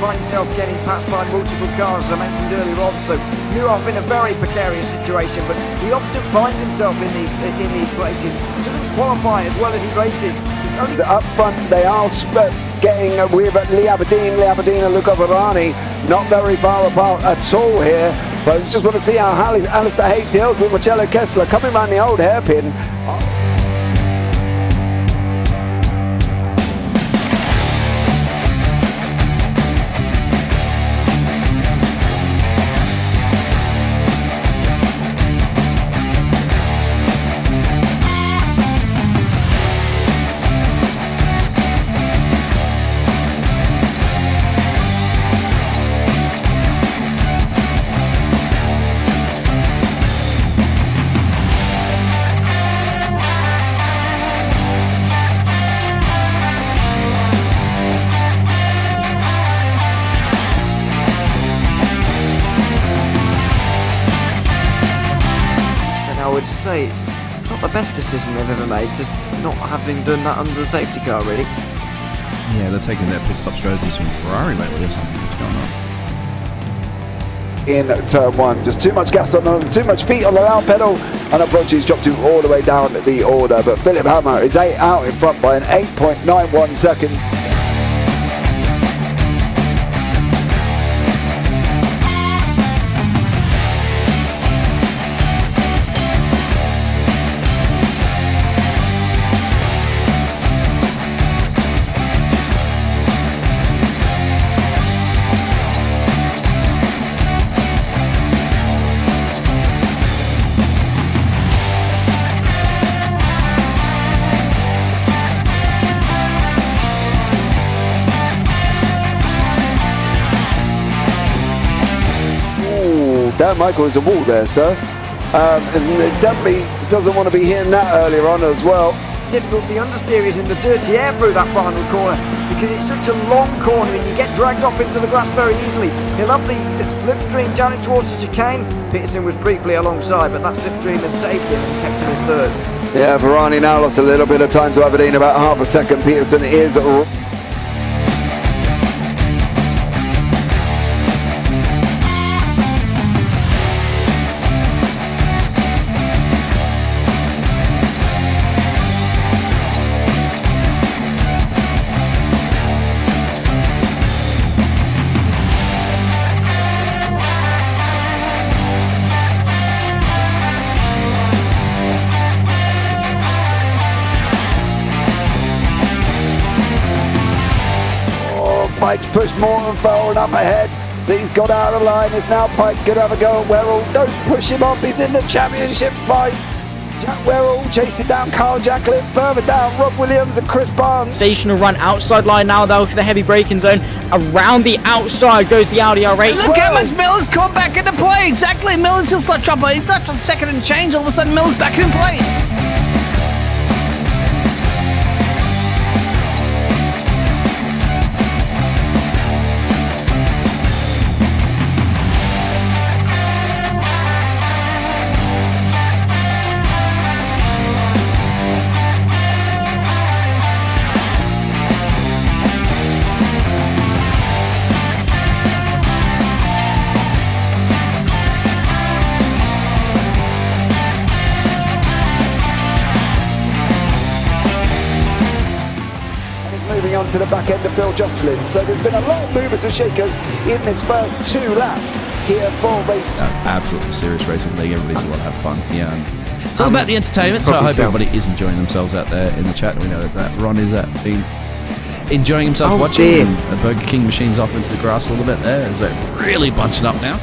find himself getting passed by multiple cars, as I mentioned earlier on, so you're off in a very precarious situation, but he often finds himself in these places. He doesn't qualify as well as he races. Up front they are getting with Lee Aberdeen and Luca Varani not very far apart at all here, but I just want to see how Alistair Haight deals with Marcello Kessler coming around the old hairpin. I would say it's not the best decision they've ever made, just not having done that under the safety car, really. Yeah, they're taking their pit stop strategies from Ferrari lately or something. What's going on? In turn one, just too much gas on them, too much feet on the out pedal, and unfortunately he's dropped him all the way down the order. But Philip Hammer is out in front by an 8.91 seconds. Dan Michael is a wall there, sir. And definitely doesn't want to be hitting that earlier on as well. Difficult, the understeer is in the dirty air through that final corner because it's such a long corner and you get dragged off into the grass very easily. He'll have the slipstream down it towards the chicane. Peterson was briefly alongside, but that slipstream has saved him and kept him in third. Yeah, Varani now lost a little bit of time to Aberdeen, about half a second. Peterson is Pike's pushed Morton forward up ahead. He's got out of line. It's now Pike going to have a go at Werrell. Don't push him off. He's in the championship fight. Jack Werrell chasing down Carl Jacklin. Further down, Rob Williams and Chris Barnes. Sensational run outside line now though for the heavy braking zone. Around the outside goes the Audi R8. Look how much Miller's caught back into play. Exactly. Miller's still start trouble. He's not on second and change. All of a sudden Miller's back in play. Moving on to the back end of Phil Jocelyn. So there's been a lot of movers and shakers in this first 2 laps here for race. Absolutely serious racing league. Everybody's a lot have fun. Yeah, It's all about the entertainment, so I hope everybody is enjoying themselves out there in the chat. We know that Ron is been enjoying himself watching. The Burger King machine's off into the grass a little bit there as they're really bunching up now.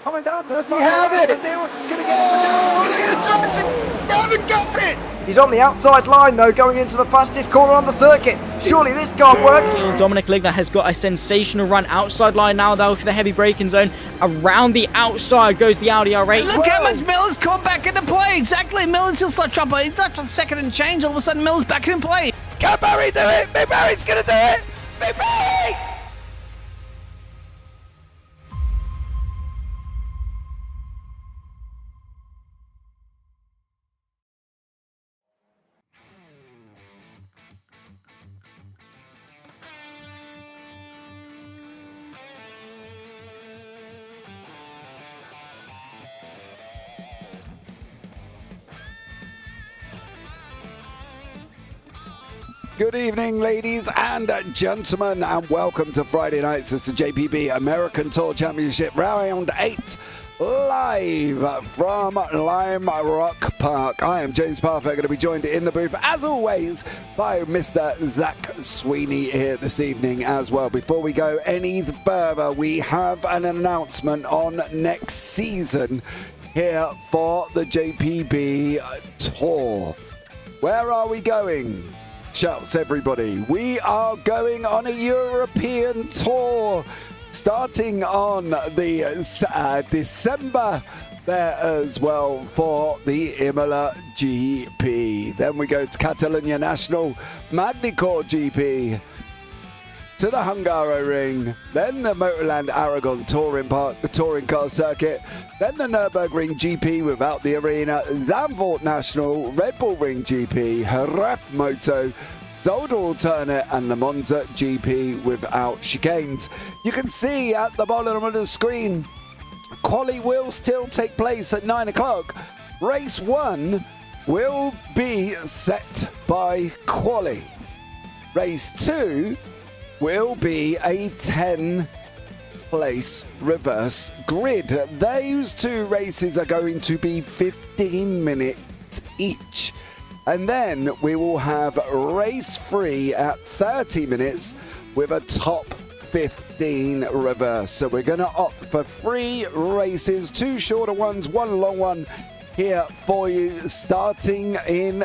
Coming down, does he have it? He's on the outside line though, going into the fastest corner on the circuit. Surely this can't work. Dominic Ligner has got a sensational run outside line now though for the heavy braking zone. Around the outside goes the Audi R8. Look how much Miller's caught back into play. Exactly. Miller's still such chopper. He's not on second and change. All of a sudden, Miller's back in play. Can Barry do it? Big Barry's going to do it. Big Barry! Good evening, ladies and gentlemen, and welcome to Friday night's the JPB American Tour Championship Round 8, live from Lime Rock Park. I am James Parfitt, going to be joined in the booth, as always, by Mr. Zach Sweeney here this evening as well. Before we go any further, we have an announcement on next season here for the JPB Tour. Where are we going? Shouts everybody. We are going on a European tour starting on the December there as well for the Imola GP. Then we go to Catalonia National, Magny-Cours GP, to the Hungaroring, then the Motorland Aragon Touring Park, the Touring Car Circuit, then the Nürburgring GP without the arena, Zandvoort National, Red Bull Ring GP, Jerez Moto, Zolder Alternate, and the Monza GP without chicanes. You can see at the bottom of the screen, Quali will still take place at 9 o'clock. Race 1 will be set by Quali. Race 2 will be a 10-place reverse grid. Those two races are going to be 15 minutes each. And then we will have race 3 at 30 minutes with a top 15 reverse. So we're going to opt for 3 races, 2 shorter ones, 1 long one, here for you starting in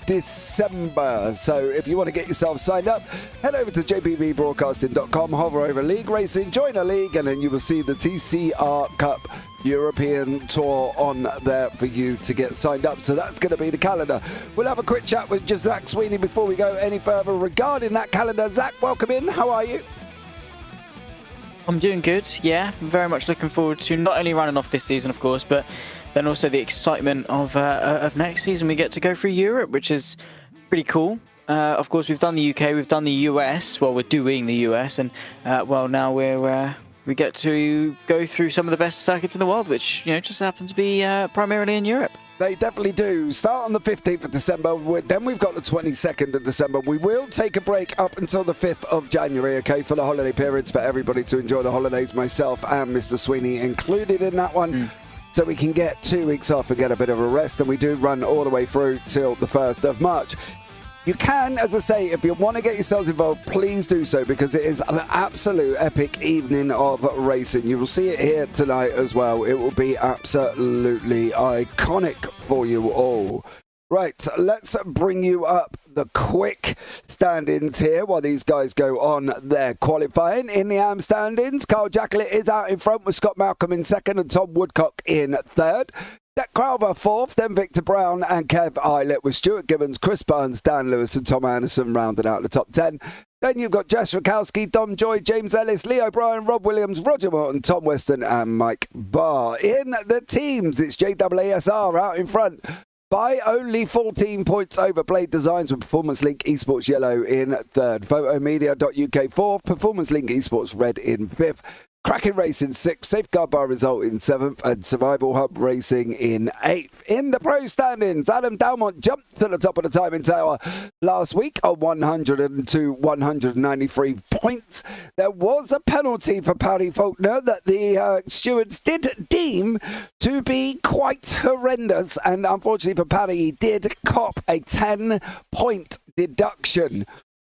December. So if you want to get yourself signed up, head over to jpbbroadcasting.com, hover over League Racing, join a league, and then you will see the TCR Cup European Tour on there for you to get signed up. So that's going to be the calendar. We'll have a quick chat with just Zach Sweeney before we go any further regarding that calendar. Zach, welcome in. How are you? I'm doing good, yeah. I'm very much looking forward to not only running off this season, of course, but then also the excitement of next season. We get to go through Europe, which is pretty cool. Of course, we've done the UK, we've done the US. Well, we're doing the US, and now we get to go through some of the best circuits in the world, which just happen to be primarily in Europe. They definitely do. Start on the 15th of December. Then we've got the 22nd of December. We will take a break up until the 5th of January, okay, for the holiday periods, for everybody to enjoy the holidays, myself and Mr. Sweeney included in that one. So we can get 2 weeks off and get a bit of a rest. And we do run all the way through till the 1st of March. You can, as I say, if you want to get yourselves involved, please do so, because it is an absolute epic evening of racing. You will see it here tonight as well. It will be absolutely iconic for you all. Right, let's bring you up the quick stand-ins here while these guys go on their qualifying. In the AM stand-ins, Carl Jacklett is out in front with Scott Malcolm in second and Tom Woodcock in third. Jack Crowther fourth, then Victor Brown and Kev Eilert with Stuart Gibbons, Chris Barnes, Dan Lewis and Tom Anderson rounded out the top 10. Then you've got Jess Rakowski, Dom Joy, James Ellis, Leo Bryan, Rob Williams, Roger Morton, Tom Weston and Mike Barr. In the teams, it's JAASR out in front by only 14 points over Blade Designs with Performance Link Esports Yellow in third. Photomedia.uk fourth, Performance Link Esports Red in fifth. Kraken Racing 6th, Safeguard Bar Result in 7th, and Survival Hub Racing in 8th. In the pro standings, Adam Dalmont jumped to the top of the timing tower last week on 102, 193 points. There was a penalty for Paddy Faulkner that the stewards did deem to be quite horrendous, and unfortunately for Paddy, he did cop a 10-point deduction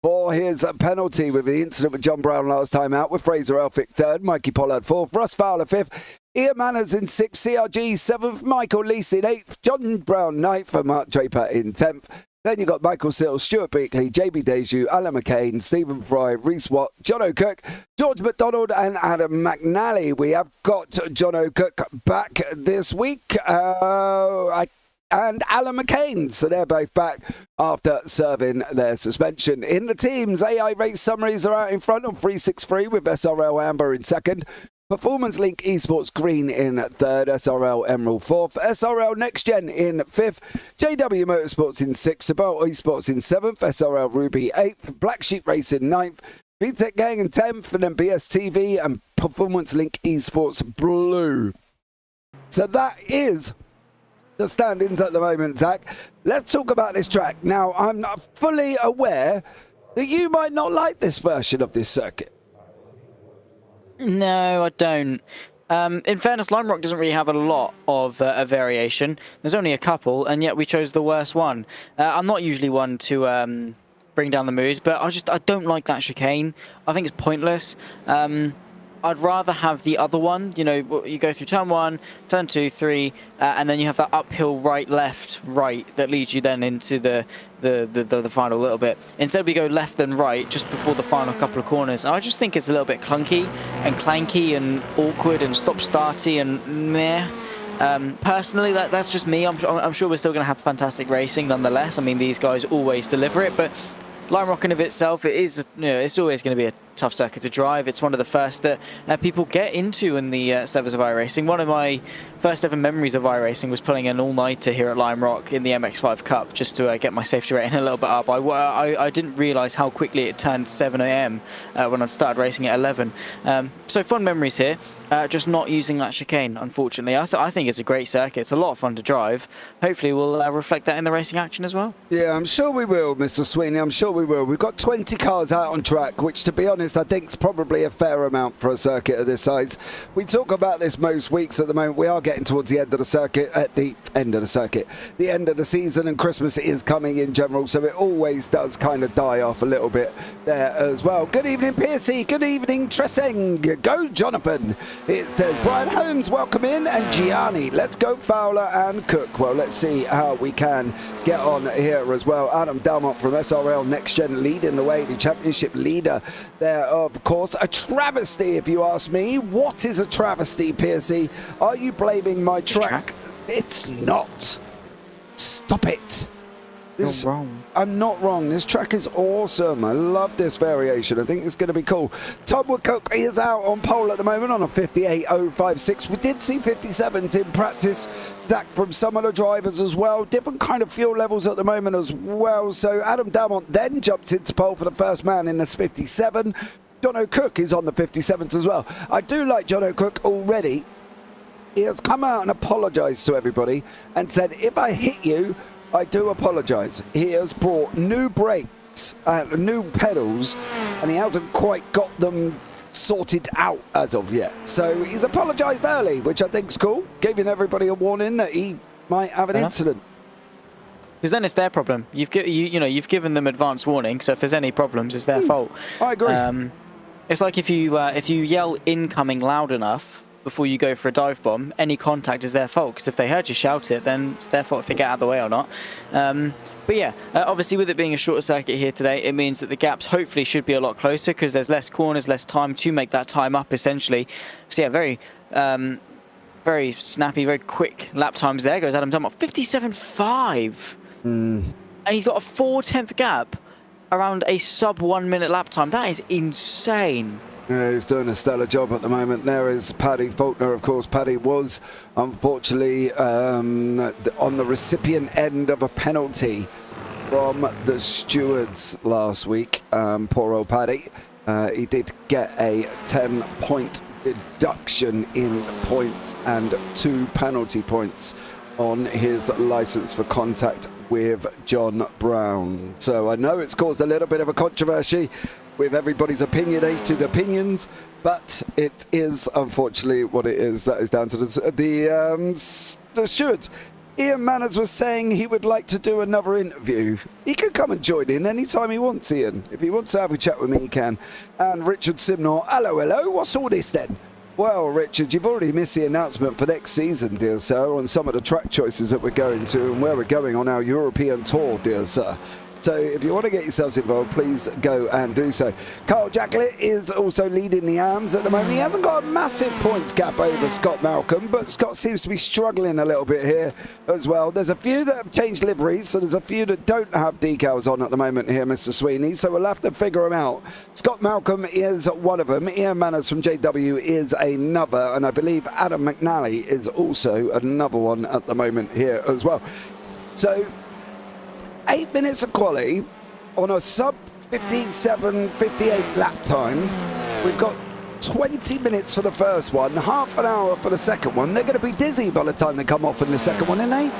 for his penalty with the incident with John Brown last time out, with Fraser Elphick third, Mikey Pollard fourth, Russ Fowler fifth, Ian Manners in 6th, CRG 7th, Michael Lees in 8th, John Brown 9th, and Mark Draper in 10th. Then you've got Michael Sills, Stuart Beakley, JB Deju, Alan McCain, Stephen Fry, Reese Watt, John O'Cook, George McDonald and Adam McNally. We have got John O'Cook back this week and Alan McCain. So they're both back after serving their suspension. In the teams, AI race summaries are out in front on 363 with SRL Amber in second. Performance Link Esports Green in third, SRL Emerald fourth, SRL Next Gen in fifth, JW Motorsports in sixth, Sabel Esports in seventh, SRL Ruby eighth, Black Sheep Race in ninth, VTech Gang in 10th, and then BSTV and Performance Link Esports Blue. So that is the standings at the moment, Zach. Let's talk about this track. Now, I'm fully aware that you might not like this version of this circuit. No, I don't. In fairness, Lime Rock doesn't really have a lot of a variation. There's only a couple, and yet we chose the worst one. I'm not usually one to bring down the mood, but I don't like that chicane. I think it's pointless. I'd rather have the other one. You know, you go through turn 1, turn 2, 3, and then you have that uphill right, left, right that leads you then into the final little bit. Instead, we go left and right just before the final couple of corners. I just think it's a little bit clunky and clanky and awkward and stop-starty and meh. Personally, that's just me. I'm sure we're still going to have fantastic racing nonetheless. I mean, these guys always deliver it, but Lime Rock in of itself, it is, you know, it's always going to be a tough circuit to drive. It's one of the first that people get into in the servers of iRacing. One of my first ever memories of iRacing was pulling an all-nighter here at Lime Rock in the MX-5 Cup just to get my safety rating a little bit up. I didn't realise how quickly it turned 7 AM when I'd started racing at 11. So fun memories here, just not using that chicane, unfortunately. I think it's a great circuit. It's a lot of fun to drive. Hopefully we'll reflect that in the racing action as well. Yeah, I'm sure we will, Mr. Sweeney. I'm sure we will. We've got 20 cars out on track, which, to be honest, I think is probably a fair amount for a circuit of this size. We talk about this most weeks at the moment. We are getting towards the end of the circuit, the end of the season, and Christmas is coming in general, so it always does kind of die off a little bit there as well. Good evening, Piercy. Good evening, Tressing. Go, Jonathan. It says Brian Holmes, welcome in, and Gianni. Let's go, Fowler and Cook. Well, let's see how we can get on here as well. Adam Dalmont from SRL Next Gen leading the way, the championship leader there, of course. A travesty, if you ask me. What is a travesty, Piercy? Are you blaming my track? It's not. Stop it. This, You're wrong. I'm not wrong. This track is awesome. I love this variation. I think it's going to be cool. Tom Woodcock is out on pole at the moment on a 58.056. We did see 57s in practice, Zach, from some of the drivers as well. Different kind of fuel levels at the moment as well. So Adam Dalmont then jumps into pole for the first man in this 57. John O'Cook is on the 57th as well. I do like John O'Cook already. He has come out and apologised to everybody and said, if I hit you, I do apologise. He has brought new brakes, new pedals, and he hasn't quite got them sorted out as of yet. So he's apologised early, which I think is cool, giving everybody a warning that he might have an incident. Because then it's their problem. You've given them advance warning, so if there's any problems, it's their fault. I agree. It's like if you yell incoming loud enough before you go for a dive bomb, any contact is their fault, because if they heard you shout it, then it's their fault if they get out of the way or not. But yeah, obviously with it being a shorter circuit here today, it means that the gaps hopefully should be a lot closer, because there's less corners, less time to make that time up, essentially. So yeah, very snappy, very quick lap times there. Goes Adam Dunlop, 57.5. And he's got a 4/10 gap around a sub 1 minute lap time. That is insane. Yeah, he's doing a stellar job at the moment. There is Paddy Faulkner, of course. Paddy was unfortunately on the recipient end of a penalty from the stewards last week. Poor old Paddy. He did get a 10-point deduction in points and 2 penalty points on his license for contact with John Brown. So I know it's caused a little bit of a controversy with everybody's opinionated opinions, but it is unfortunately what it is. That is down to the stewards. Ian Manners was saying he would like to do another interview. He can come and join in anytime he wants, Ian. If he wants to have a chat with me, he can. And Richard Simnor, hello, what's all this then? Well, Richard, you've already missed the announcement for next season, dear sir, on some of the track choices that we're going to and where we're going on our European tour, dear sir. So if you want to get yourselves involved, please go and do so. Carl Jacklett is also leading the AMS at the moment. He hasn't got a massive points gap over Scott Malcolm, but Scott seems to be struggling a little bit here as well. There's a few that have changed liveries, so there's a few that don't have decals on at the moment here, Mr. Sweeney, so we'll have to figure them out. Scott Malcolm is one of them. Ian Manners from JW is another, and I believe Adam McNally is also another one at the moment here as well. So 8 minutes of quali on a sub 57-58 lap time. We've got 20 minutes for the first one, half an hour for the second one. They're going to be dizzy by the time they come off in the second one, aren't they?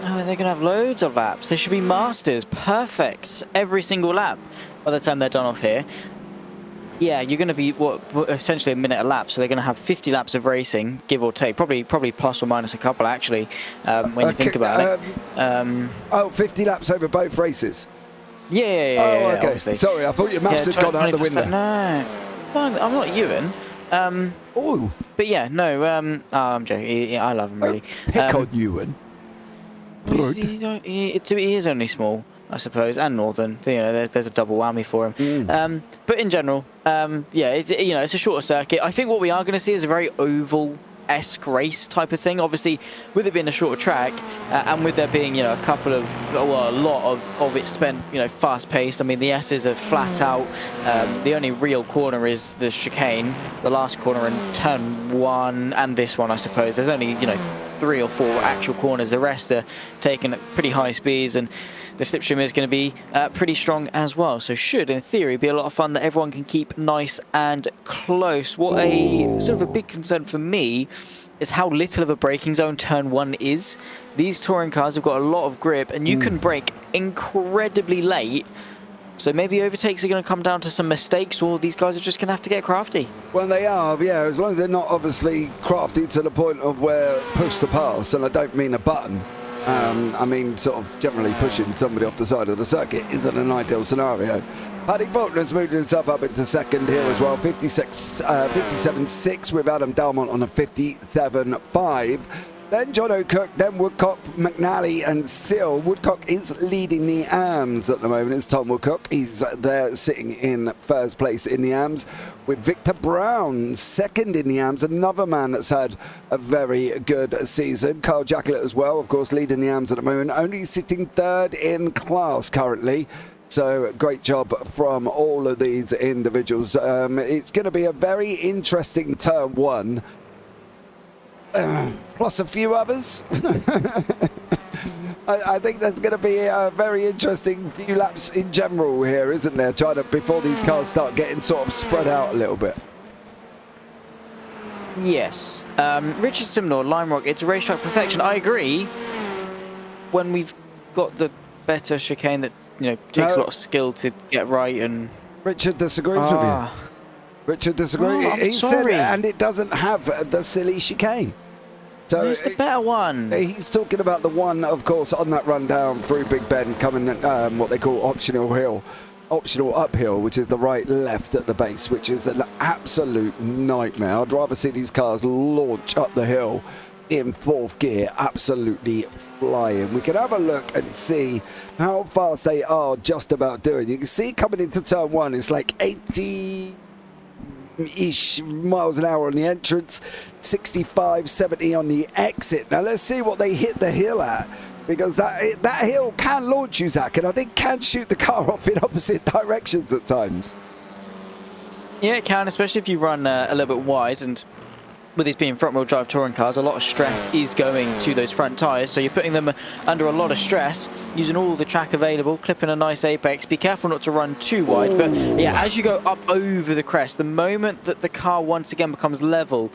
Oh, they're going to have loads of laps. They should be masters. Perfect. Every single lap by the time they're done off here. Yeah, you're going to be essentially a minute a lap, so they're going to have 50 laps of racing, give or take, probably plus or minus a couple actually, when you think about it. 50 laps over both races. Yeah, okay. Obviously. Sorry, I thought your maths had gone out the window. No, I'm not Ewan. But yeah, no. I'm joking. Yeah, I love him really. Pick on Ewan. He is only small, I suppose, and northern. You know, there's a double whammy for him. But in general, yeah, it's a shorter circuit. I think what we are going to see is a very oval-esque race type of thing. Obviously, with it being a shorter track, and with there being a couple of a lot of it spent fast-paced. I mean, the S's are flat out. The only real corner is the chicane, the last corner in turn 1, and this one, I suppose. There's only 3 or 4 actual corners. The rest are taken at pretty high speeds, and the slipstream is going to be pretty strong as well. So should, in theory, be a lot of fun that everyone can keep nice and close. What a sort of a big concern for me is how little of a braking zone turn 1 is. These touring cars have got a lot of grip, and you can brake incredibly late. So maybe overtakes are going to come down to some mistakes, or these guys are just going to have to get crafty. Well, they are, yeah, as long as they're not obviously crafty to the point of where push to pass, and I don't mean a button. I mean, sort of generally pushing somebody off the side of the circuit isn't an ideal scenario. Paddy Faulkner's moved himself up into second here as well, 57.6 with Adam Dalmont on a 57.5. Then John O'Cook, then Woodcock, McNally and Seal. Woodcock is leading the AMS at the moment. It's Tom Woodcock. He's there sitting in first place in the AMS with Victor Brown second in the AMS. Another man that's had a very good season. Carl Jacklett as well, of course, leading the AMS at the moment. Only sitting third in class currently. So great job from all of these individuals. It's going to be a very interesting turn 1. Plus a few others. I think there's going to be a very interesting few laps in general here, isn't there? Before these cars start getting sort of spread out a little bit. Yes. Richard Simnor, Lime Rock, it's a racetrack perfection. I agree. When we've got the better chicane that takes a lot of skill to get right, and Richard disagrees with you. Richard disagrees. He said it, and it doesn't have the silly chicane. So it's the better one. He's talking about the one, of course, on that run down through Big Ben, coming what they call optional uphill, which is the right-left at the base, which is an absolute nightmare. I'd rather see these cars launch up the hill in 4th gear, absolutely flying. We can have a look and see how fast they are just about doing. You can see coming into turn 1, it's like 80-ish miles an hour on the entrance, 65, 70 on the exit. Now let's see what they hit the hill at, because that hill can launch you, Zach, and I think can shoot the car off in opposite directions at times. Yeah, it can, especially if you run a little bit wide, and with these being front-wheel drive touring cars, a lot of stress is going to those front tyres, so you're putting them under a lot of stress, using all the track available, clipping a nice apex. Be careful not to run too wide, but yeah, as you go up over the crest, the moment that the car once again becomes level,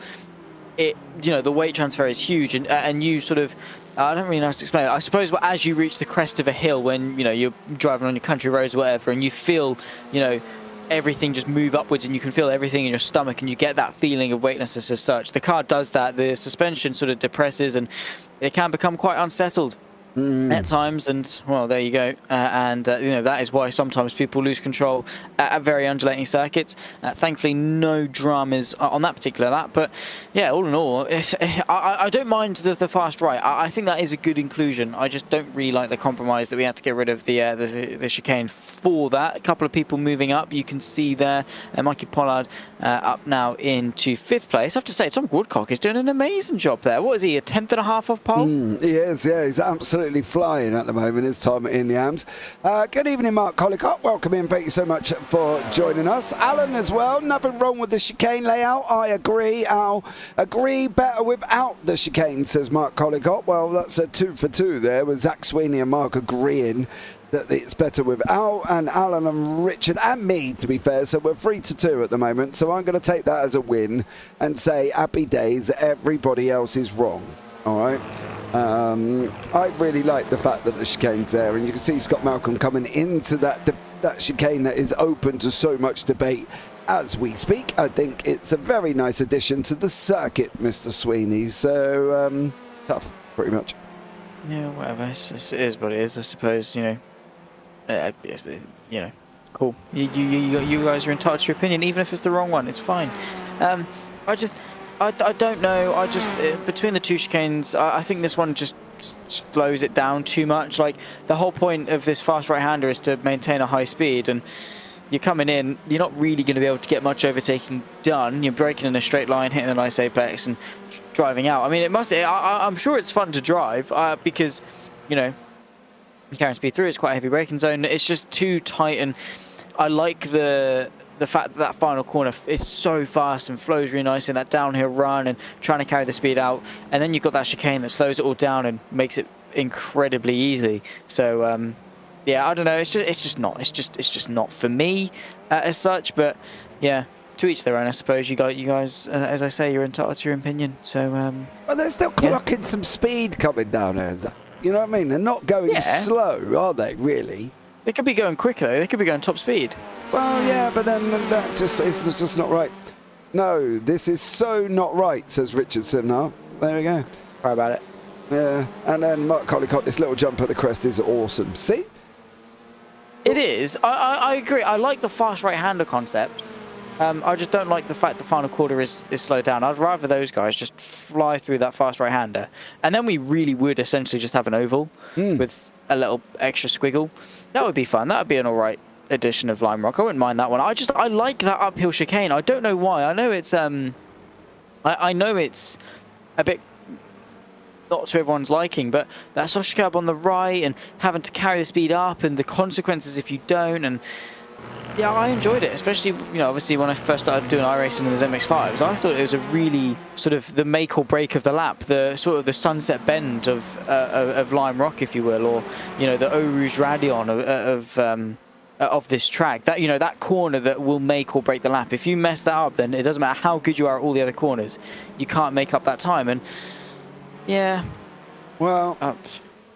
the weight transfer is huge, and you sort of, I don't really know how to explain it. I suppose as you reach the crest of a hill, when you're driving on your country roads or whatever, and you feel everything just move upwards, and you can feel everything in your stomach, and you get that feeling of weightlessness as such. The car does that. The suspension sort of depresses, and it can become quite unsettled. at times, and well, there you go. That is why sometimes people lose control at very undulating circuits. Thankfully, no dramas on that particular lap. But yeah, all in all, I don't mind the fast right. I think that is a good inclusion. I just don't really like the compromise that we had to get rid of the chicane for that. A couple of people moving up. You can see there, Mikey Pollard up now into 5th place. I have to say, Tom Woodcock is doing an amazing job there. What is he, a 10th and a half off pole? He is, yeah. He's absolutely flying at the moment, his time in the AMS. Good evening, Mark Collicott. Welcome in. Thank you so much for joining us. Alan as well. Nothing wrong with the chicane layout. I agree. I'll agree better without the chicane, says Mark Collicott. Well, that's a 2 for 2 there with Zach Sweeney and Mark agreeing that it's better without, and Alan and Richard and me, to be fair, so we're 3 to 2 at the moment. So I'm going to take that as a win and say happy days, everybody else is wrong. All right. I really like the fact that the chicane's there, and you can see Scott Malcolm coming into that chicane that is open to so much debate as we speak. I think it's a very nice addition to the circuit, Mr. Sweeney. So tough, pretty much. Yeah, whatever. It is what it is, I suppose. Cool. You guys are entitled to your opinion, even if it's the wrong one. It's fine. I don't know. Between the two chicanes, I think this one just slows it down too much. Like, the whole point of this fast right-hander is to maintain a high speed, and you're coming in, you're not really going to be able to get much overtaking done. You're braking in a straight line, hitting a nice apex, and driving out. I mean, I'm sure it's fun to drive because, carrying speed through, it's quite a heavy braking zone. It's just too tight, and I like the fact that final corner is so fast and flows really nice in that downhill run and trying to carry the speed out, and then you've got that chicane that slows it all down and makes it incredibly easy. So yeah, I don't know, it's just not for me as such. But yeah, to each their own, I suppose. You guys, as I say, you're entitled to your opinion. So well, they're still clocking some speed coming down there. You know what I mean? They're not going slow, are they? Really? They could be going quicker. They could be going top speed. Well, yeah, but then it's just not right. No, this is so not right, says Richardson now. There we go. Sorry about it. Yeah, and then Mark Collicott, this little jump at the crest is awesome. See? It is. I agree. I like the fast right-hander concept. I just don't like the fact the final quarter is slowed down. I'd rather those guys just fly through that fast right-hander. And then we really would essentially just have an oval with a little extra squiggle. That would be fun. That would be an all right edition of Lime Rock. I wouldn't mind that one. I like that uphill chicane. I don't know why. I know it's I know it's a bit not to everyone's liking, but that sausage curb on the right and having to carry the speed up and the consequences if you don't, and yeah, I enjoyed it, especially, obviously when I first started doing iRacing in the MX-5s, I thought it was a really sort of the make or break of the lap, the sort of the sunset bend of Lime Rock, if you will, or, the Eau Rouge Radion of this track. That, that corner that will make or break the lap. If you mess that up, then it doesn't matter how good you are at all the other corners. You can't make up that time, and yeah. Well,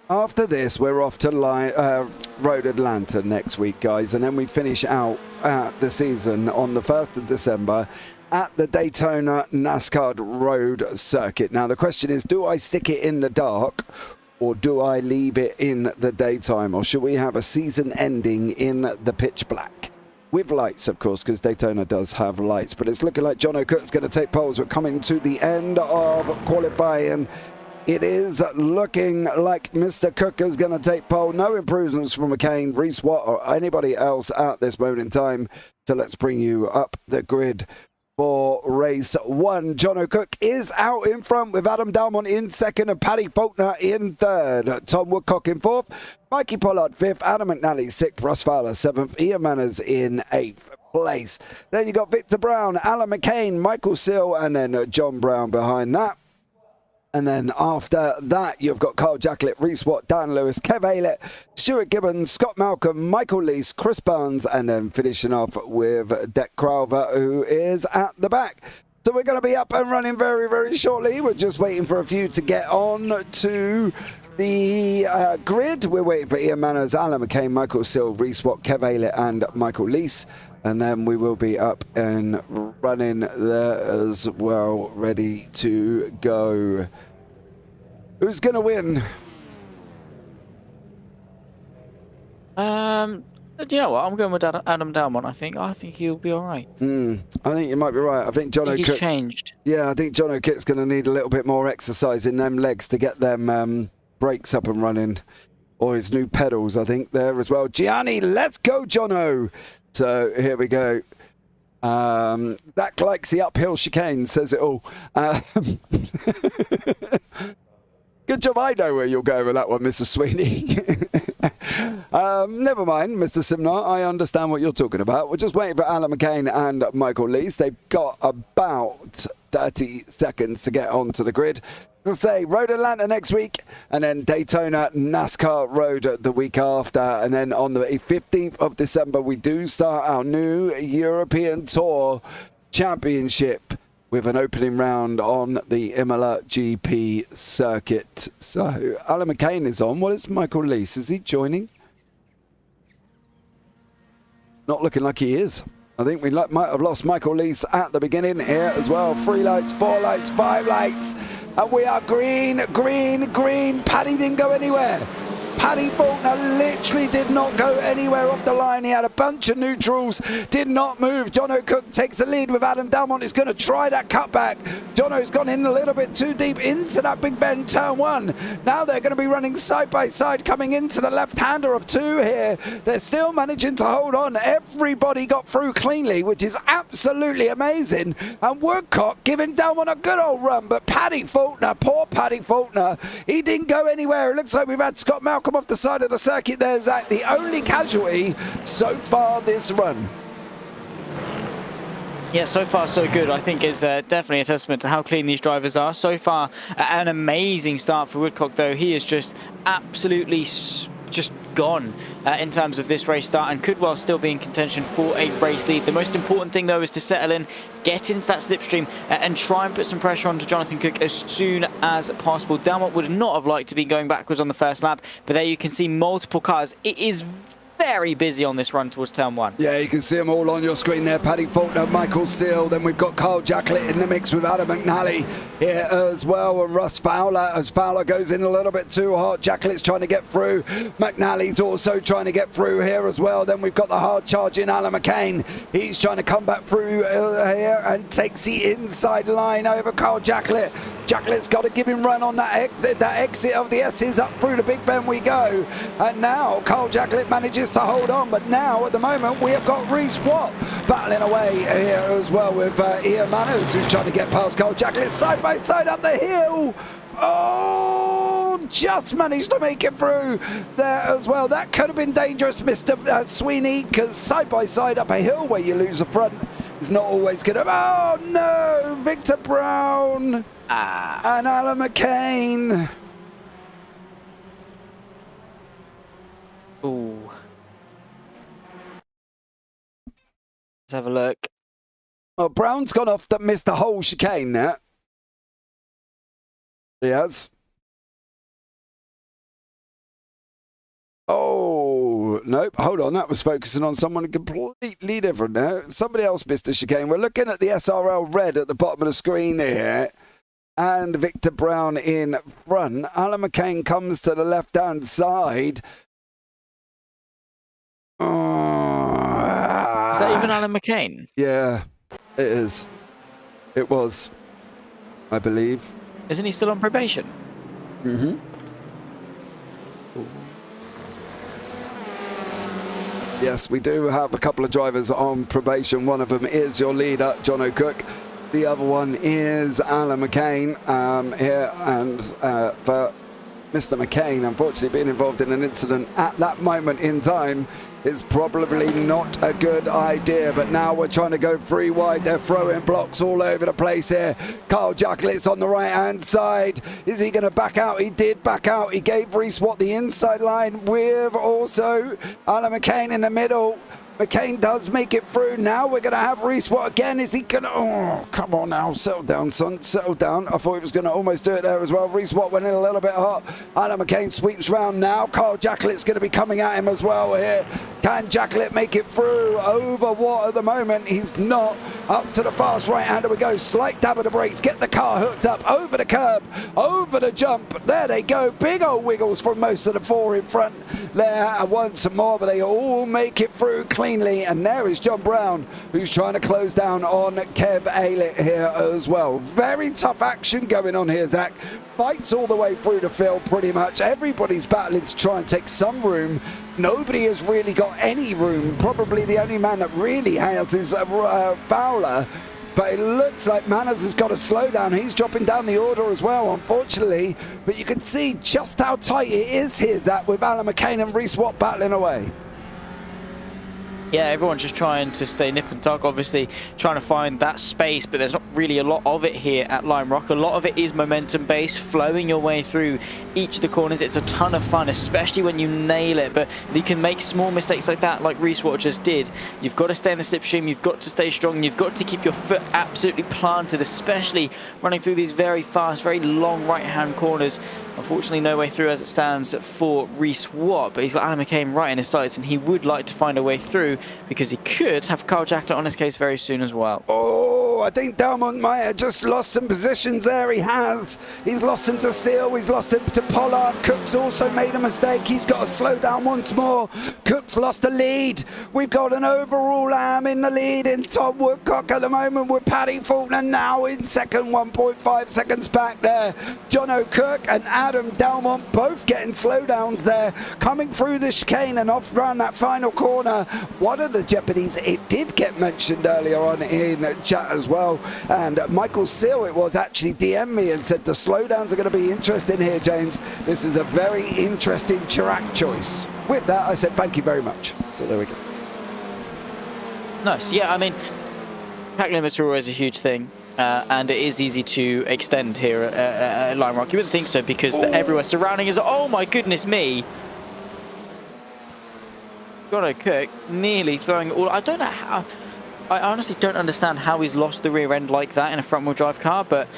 after this, we're off to Road Atlanta next week, guys, and then we finish out the season on the 1st of December at the Daytona NASCAR Road Circuit. Now, the question is, do I stick it in the dark, or do I leave it in the daytime, or should we have a season ending in the pitch black? With lights, of course, because Daytona does have lights, but it's looking like John O'Cook's going to take poles. We're coming to the end of qualifying. It is looking like Mr. Cook is going to take pole. No improvements from McCain, Reese Watt, or anybody else at this moment in time. So let's bring you up the grid for race 1. John O'Cook is out in front with Adam Dalmont in second and Paddy Faulkner in third. Tom Woodcock in fourth. Mikey Pollard fifth. Adam McNally 6th. Russ Fowler 7th. Ian Manners in 8th place. Then you got Victor Brown, Alan McCain, Michael Sill, and then John Brown behind that. And then after that, you've got Carl Jacklett, Reese Watt, Dan Lewis, Kev Aylett, Stuart Gibbons, Scott Malcolm, Michael Lease, Chris Barnes, and then finishing off with Deck Crowther, who is at the back. So we're going to be up and running very, very shortly. We're just waiting for a few to get on to the grid. We're waiting for Ian Manners, Alan McCain, Michael Sill, Reese Watt, Kev Aylett, and Michael Lease. And then we will be up and running there as well, ready to go. Who's going to win? Do you know what? I'm going with Adam Dalmont. I think he'll be all right. I think you might be right. I think John I think O'Cook. he's changed. Yeah, I think John O'Cook's going to need a little bit more exercise in them legs to get them brakes up and running, or his new pedals. I think there as well. Gianni, let's go, Jono. So here we go. That likes the uphill chicane, says it all. Good job I know where you'll go with that one, Mr. Sweeney. Never mind, Mr. Simnar. I understand what you're talking about. We're just waiting for Alan McCain and Michael Lees. They've got about 30 seconds to get onto the grid. We'll say Road Atlanta next week, and then Daytona NASCAR Road the week after. And then on the 15th of December, we do start our new European Tour Championship with an opening round on the Imola GP circuit. So Alan McCain is on. What is Michael Lees? Is he joining? Not looking like he is. I think we might have lost Michael Lees at the beginning here as well. 3 lights, 4 lights, 5 lights. And we are green, green, green. Paddy didn't go anywhere. Paddy Faulkner literally did not go anywhere off the line. He had a bunch of neutrals, did not move. John O'Cook takes the lead with Adam Dalmont. Is going to try that cutback. Jono's gone in a little bit too deep into that big bend, turn 1. Now they're going to be running side by side, coming into the left-hander of 2 here. They're still managing to hold on. Everybody got through cleanly, which is absolutely amazing. And Woodcock giving Dalmont a good old run, but Paddy Faulkner, poor Paddy Faulkner, he didn't go anywhere. It looks like we've had Scott Malcolm off the side of the circuit there, Zach, the only casualty so far this run. Yeah, so far so good. I think is definitely a testament to how clean these drivers are. So far, an amazing start for Woodcock, though. He is just absolutely just gone in terms of this race start, and could well still be in contention for a race lead. The most important thing, though, is to settle in, get into that slipstream, and try and put some pressure onto Jonathan Cook as soon as possible. Dalmont would not have liked to be going backwards on the first lap, but there you can see multiple cars. It is very busy on this run towards turn 1. Yeah, you can see them all on your screen there. Paddy Faulkner, Michael Seal. Then we've got Carl Jacklett in the mix with Adam McNally here as well. And Russ Fowler, as Fowler goes in a little bit too hard. Jacklett's trying to get through. McNally's also trying to get through here as well. Then we've got the hard charging Alan McCain. He's trying to come back through here and takes the inside line over Carl Jacklett. Jacklett's got to give him run on that exit of the S's. Up through the big bend we go. And now Carl Jacklett manages to hold on, but now at the moment we have got Reese Watt battling away here as well with Ian Manners, who's trying to get past Carl Jacklett side by side up the hill. Oh, just managed to make it through there as well. That could have been dangerous, Mr. Sweeney, because side by side up a hill where you lose the front is not always good. Oh no, Victor Brown and Alan McCain. Ooh. Let's have a look. Well, Brown's gone off, missed the whole chicane there. He has. Oh, nope. Hold on. That was focusing on someone completely different now. Somebody else missed the chicane. We're looking at the SRL red at the bottom of the screen here. And Victor Brown in front. Alan McCain comes to the left-hand side. Is that even Alan McCain? Yeah, it is. It was, I believe. Isn't he still on probation? Mm-hmm. Yes, we do have a couple of drivers on probation. One of them is your leader, John O'Cook. The other one is Alan McCain here. And for Mr. McCain, unfortunately, being involved in an incident at that moment in time is probably not a good idea. But now we're trying to go 3 wide. They're throwing blocks all over the place here. Carl Jacklett's on the right-hand side. Is he going to back out? He did back out. He gave Reese Watt the inside line with also Alan McCain in the middle. McCain does make it through. Now we're going to have Reese Watt again. Is he going to... Oh, come on now. Settle down, son. Settle down. I thought he was going to almost do it there as well. Reese Watt went in a little bit hot. Alan McCain sweeps round now. Carl Jacklett's going to be coming at him as well here. Can Jacklin make it through over what at the moment he's not? Up to the fast right-hander we go. Slight dab of the brakes. Get the car hooked up over the curb, over the jump. There they go. Big old wiggles from most of the four in front there. And once more, but they all make it through cleanly. And there is John Brown, who's trying to close down on Kev Aylett here as well. Very tough action going on here, Zach. Fights all the way through the field pretty much. Everybody's battling to try and take some room. Nobody has really got any room. Probably the only man that really has is Fowler. But it looks like Manners has got to slow down. He's dropping down the order as well, unfortunately. But you can see just how tight it is here, that with Alan McCain and Reese Watt battling away. Yeah, everyone's just trying to stay nip and tuck, obviously trying to find that space, but there's not really a lot of it here at Lime Rock. A lot of it is momentum based, flowing your way through each of the corners. It's a ton of fun, especially when you nail it, but you can make small mistakes like that, like Reese Watt just did. You've got to stay in the slipstream, you've got to stay strong, you've got to keep your foot absolutely planted, especially running through these very fast, very long right-hand corners. Unfortunately, no way through as it stands for Reese Watt, but he's got Alan McCain right in his sights, and he would like to find a way through because he could have Carl Jacklin on his case very soon as well. Oh, I think Delmont might have just lost some positions there. He has. He's lost him to Seal. He's lost him to Pollard. Cook's also made a mistake. He's got to slow down once more. Cook's lost the lead. We've got an overall am in the lead in Tom Woodcock at the moment with Paddy Faulkner now in second, 1.5 seconds back there. John O'Cook and Adam Delmont both getting slowdowns there, coming through the chicane and off around that final corner. One of the jeopardies, it did get mentioned earlier on in chat as well, and Michael Seal, it was, actually DM'd me and said the slowdowns are going to be interesting here, James. This is a very interesting track choice. With that, I said thank you very much. So there we go. Nice. Yeah, I mean, track limits are always a huge thing. And it is easy to extend here at Lime Rock. You wouldn't think so because everywhere surrounding is, oh my goodness me. John O'Cook nearly throwing all. I don't know how. I honestly don't understand how he's lost the rear end like that in a front wheel drive car, but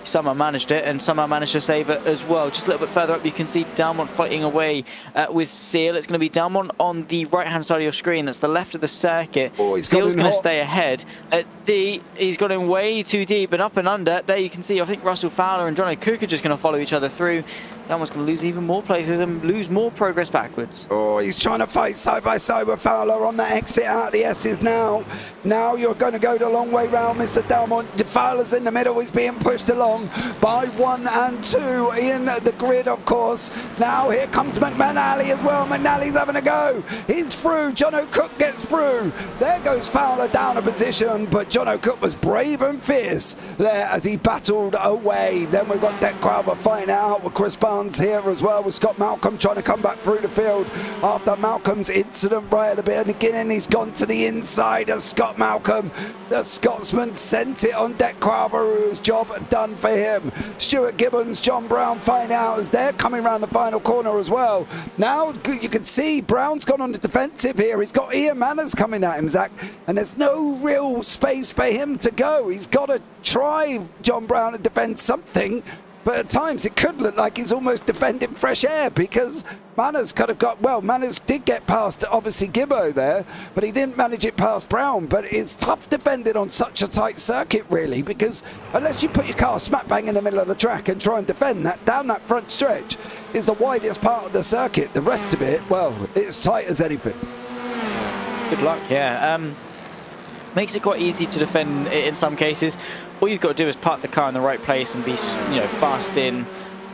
somehow managed it and somehow managed to save it as well. Just a little bit further up, you can see Delmont fighting away with Seal. It's going to be Delmont on the right-hand side of your screen. That's the left of the circuit. Oh, Seal's going to stay ahead. Let's see. He's got him way too deep and up and under. There you can see, I think Russell Fowler and John O'Cook are just going to follow each other through. Delmont's going to lose even more places and lose more progress backwards. Oh, he's trying to fight side by side with Fowler on the exit out of the S's now. Now you're going to go the long way round, Mr. Delmont. Fowler's in the middle. He's being pushed along by 1 and 2 in the grid, of course. Now here comes McNally as well. McNally's having a go. He's through. John O'Cook gets through. There goes Fowler down a position, but John O'Cook was brave and fierce there as he battled away. Then we've got Deck Crowder fighting out with Chris Barnes here as well, with Scott Malcolm trying to come back through the field after Malcolm's incident right at the beginning. He's gone to the inside of Scott Malcolm. The Scotsman sent it on Deck Crowder, whose job done for him. Stuart Gibbons, John Brown fighting out as they're coming around the final corner as well. Now you can see Brown's gone on the defensive here. He's got Ian Manners coming at him, Zach, and there's no real space for him to go. He's got to try, John Brown, to defend something. But at times it could look like he's almost defending fresh air, because Manners could have got, well, Manners did get past, obviously, Gibbo there, but he didn't manage it past Brown. But it's tough defending on such a tight circuit, really, because unless you put your car smack bang in the middle of the track and try and defend that, down that front stretch is the widest part of the circuit. The rest of it, well, it's tight as anything. Good luck, yeah. Makes it quite easy to defend in some cases. All you've got to do is park the car in the right place and be, fast in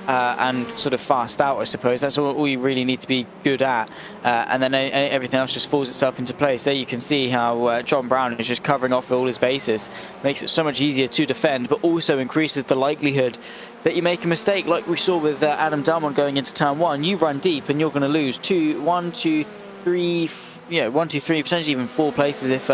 and sort of fast out, I suppose. That's all you really need to be good at. And then everything else just falls itself into place. There you can see how John Brown is just covering off all his bases. Makes it so much easier to defend, but also increases the likelihood that you make a mistake, like we saw with Adam Delmont going into turn 1. You run deep and you're going to lose 1, 2, 3, 1, 2, 3, potentially even 4 places if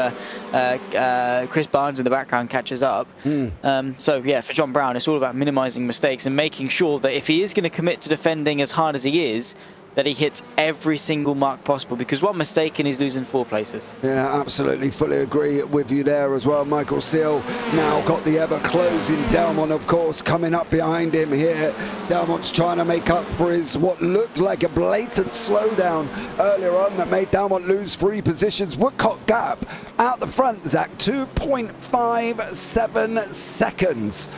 Chris Barnes in the background catches up. So yeah, for John Brown, it's all about minimizing mistakes and making sure that if he is going to commit to defending as hard as he is, that he hits every single mark possible, because one mistake and he's losing 4 places. Yeah, absolutely, fully agree with you there as well. Michael Seal now got the ever-closing Delmont, of course, coming up behind him here. Delmont's trying to make up for his what looked like a blatant slowdown earlier on that made Delmont lose 3 positions. Woodcock gap out the front, Zach, 2.57 seconds.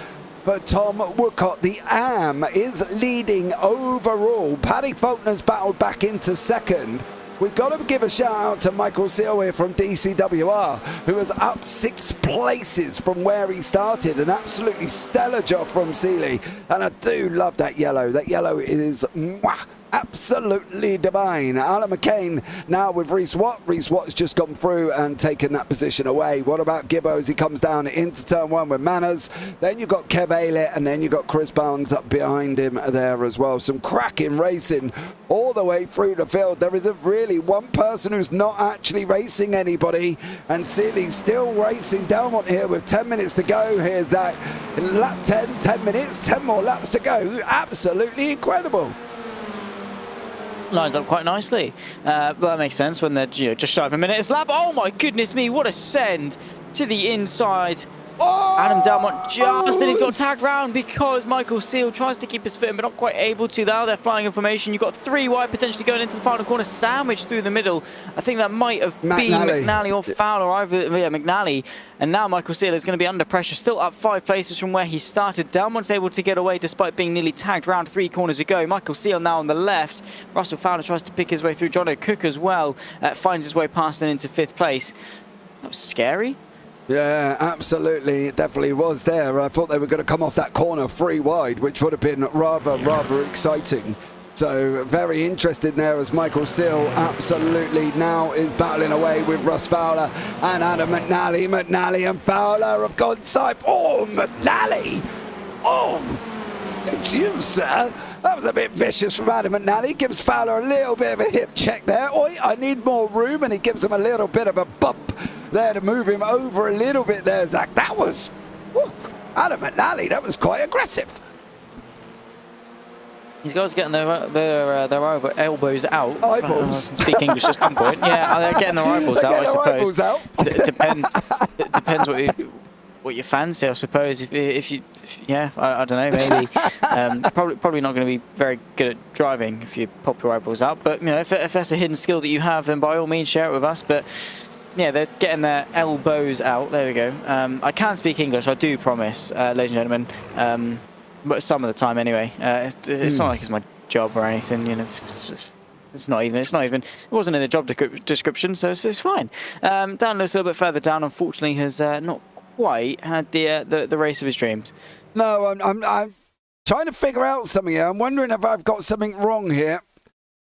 But Tom Woodcock, the AM, is leading overall. Paddy Faulkner's battled back into second. We've got to give a shout out to Michael Seal here from DCWR, who was up 6 places from where he started. An absolutely stellar job from Seeley. And I do love that yellow. That yellow is absolutely divine. Alan McCain now with Reese Watt. Reese Watt has just gone through and taken that position away. What about Gibbo as he comes down into turn 1 with Manners? Then you've got Kev Aylett, and then you've got Chris Barnes up behind him there as well. Some cracking racing all the way through the field. There isn't really one person who's not actually racing anybody, and Seeley's still racing. Delmont here with 10 minutes to go. Here's that lap 10 minutes, 10 more laps to go. Absolutely incredible. Lines up quite nicely. But that makes sense when they're just shy of a minute. It's lap. Oh my goodness me, what a send to the inside. Adam Delmont just then he's got tagged round because Michael Seal tries to keep his foot in but not quite able to. Now they're flying in formation. You've got 3 wide potentially going into the final corner, sandwiched through the middle. I think that might have been McNally or Fowler, either McNally. And now Michael Seal is going to be under pressure, still up 5 places from where he started. Delmont's able to get away despite being nearly tagged round 3 corners ago. Michael Seal now on the left. Russell Fowler tries to pick his way through. John O'Cook as well finds his way past and into 5th place. That was scary. Yeah, absolutely. It definitely was there. I thought they were going to come off that corner 3 wide, which would have been rather exciting. So very interested there as Michael Seal absolutely now is battling away with Russ Fowler and Adam McNally. McNally and Fowler have gone side. Oh, McNally! Oh, it's you, sir. That was a bit vicious from Adam McNally. Gives Fowler a little bit of a hip check there. Oi, I need more room, and he gives him a little bit of a bump there to move him over a little bit there, Zach. That was, Adam McNally, that was quite aggressive. These guys getting their elbows out. Eyeballs. Speak English at some point. Yeah, they're getting their eyeballs out, I suppose. It depends. It depends what you fancy, I suppose. If you I don't know, maybe. Probably not going to be very good at driving if you pop your eyeballs out. But if that's a hidden skill that you have, then by all means share it with us. But yeah, they're getting their elbows out. There we go. I can speak English, I do promise, ladies and gentlemen. But some of the time, anyway. It's not like it's my job or anything. It's not even. It wasn't in the job description, so it's fine. Dan Lewis a little bit further down, unfortunately, has not quite had the race of his dreams. No, I'm trying to figure out something here. I'm wondering if I've got something wrong here,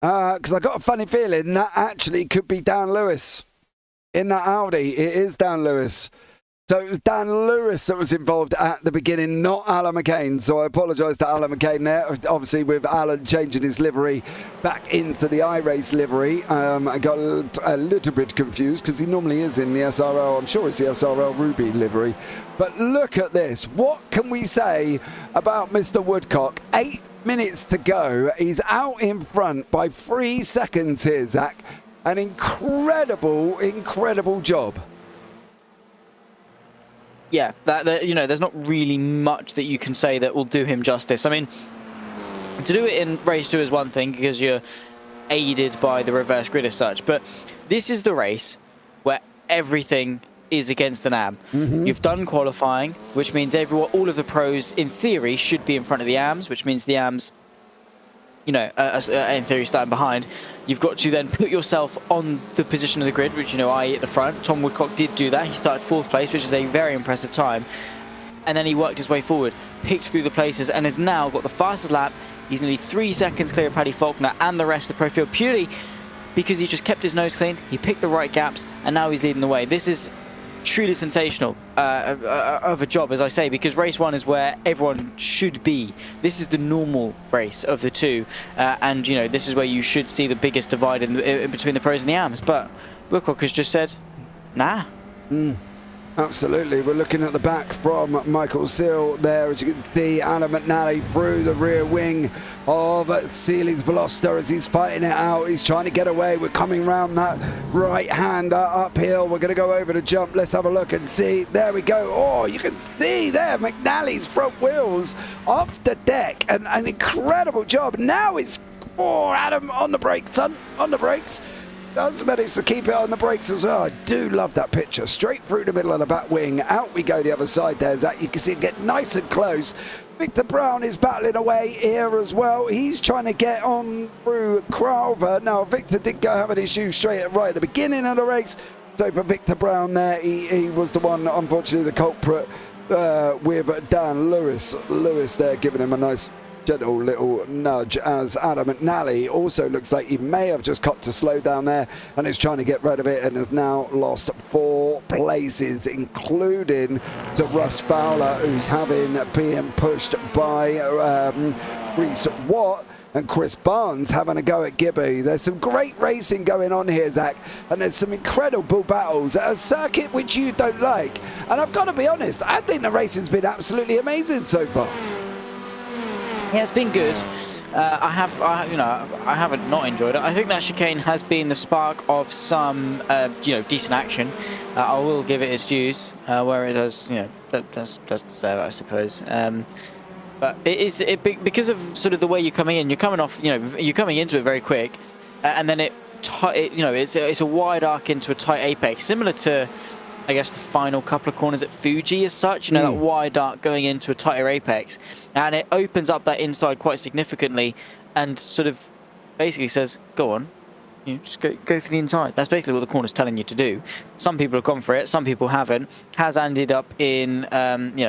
because I got a funny feeling that actually could be Dan Lewis in that Audi. It is Dan Lewis. So it was Dan Lewis that was involved at the beginning, not Alan McCain. So I apologise to Alan McCain there. Obviously, with Alan changing his livery back into the iRace livery, I got a little bit confused because he normally is in the SRL. I'm sure it's the SRL Ruby livery. But look at this. What can we say about Mr. Woodcock? 8 minutes to go. He's out in front by 3 seconds here, Zach. An incredible job. Yeah, there's not really much that you can say that will do him justice. I mean, to do it in race 2 is one thing because you're aided by the reverse grid as such, but this is the race where everything is against an AM. You've done qualifying, which means all of the pros in theory should be in front of the AMs, which means the AMs, in theory starting behind. You've got to then put yourself on the position of the grid, which, i.e. at the front. Tom Woodcock did do that. He started 4th place, which is a very impressive time. And then he worked his way forward, picked through the places, and has now got the fastest lap. He's nearly 3 seconds clear of Paddy Faulkner and the rest of the pro field, purely because he just kept his nose clean, he picked the right gaps, and now he's leading the way. This is truly sensational of a job, as I say, because race 1 is where everyone should be. This is the normal race of the two, and this is where you should see the biggest divide in between the pros and the AMs. But Woodcock has just said, nah. Absolutely. We're looking at the back from Michael Seal there. As you can see, Adam McNally through the rear wing of Seeley's Veloster as he's fighting it out. He's trying to get away. We're coming round that right hand uphill. We're going to go over the jump. Let's have a look and see. There we go. Oh, you can see there McNally's front wheels off the deck. And an incredible job. Now it's Adam on the brakes, son. On the brakes. Does manage to keep it on the brakes as well. I do love that picture. Straight through the middle of the back wing. Out we go the other side there, Zach. You can see it get nice and close. Victor Brown is battling away here as well. He's trying to get on through Crowther. Now, Victor did go have an issue right at the beginning of the race. So for Victor Brown there, he was the one, unfortunately, the culprit with Dan Lewis. Lewis there giving him a nice gentle little nudge, as Adam McNally also looks like he may have just copped a slow down there and is trying to get rid of it, and has now lost 4 places, including to Russ Fowler, who's being pushed by Reese Watt, and Chris Barnes having a go at Gibby. There's some great racing going on here, Zach, and there's some incredible battles at a circuit which you don't like. And I've got to be honest, I think the racing's been absolutely amazing so far. Yeah, it's been good. I haven't not enjoyed it. I think that chicane has been the spark of some, decent action. I will give it its dues, where it does, does deserve it, I suppose. But because of sort of the way you're coming in. You're coming off, you're coming into it very quick, and then it's a wide arc into a tight apex, similar to, I guess, the final couple of corners at Fuji as such, that wide arc going into a tighter apex. And it opens up that inside quite significantly and sort of basically says, go on, just go for the inside. That's basically what the corner's telling you to do. Some people have gone for it, some people haven't. Has ended up in,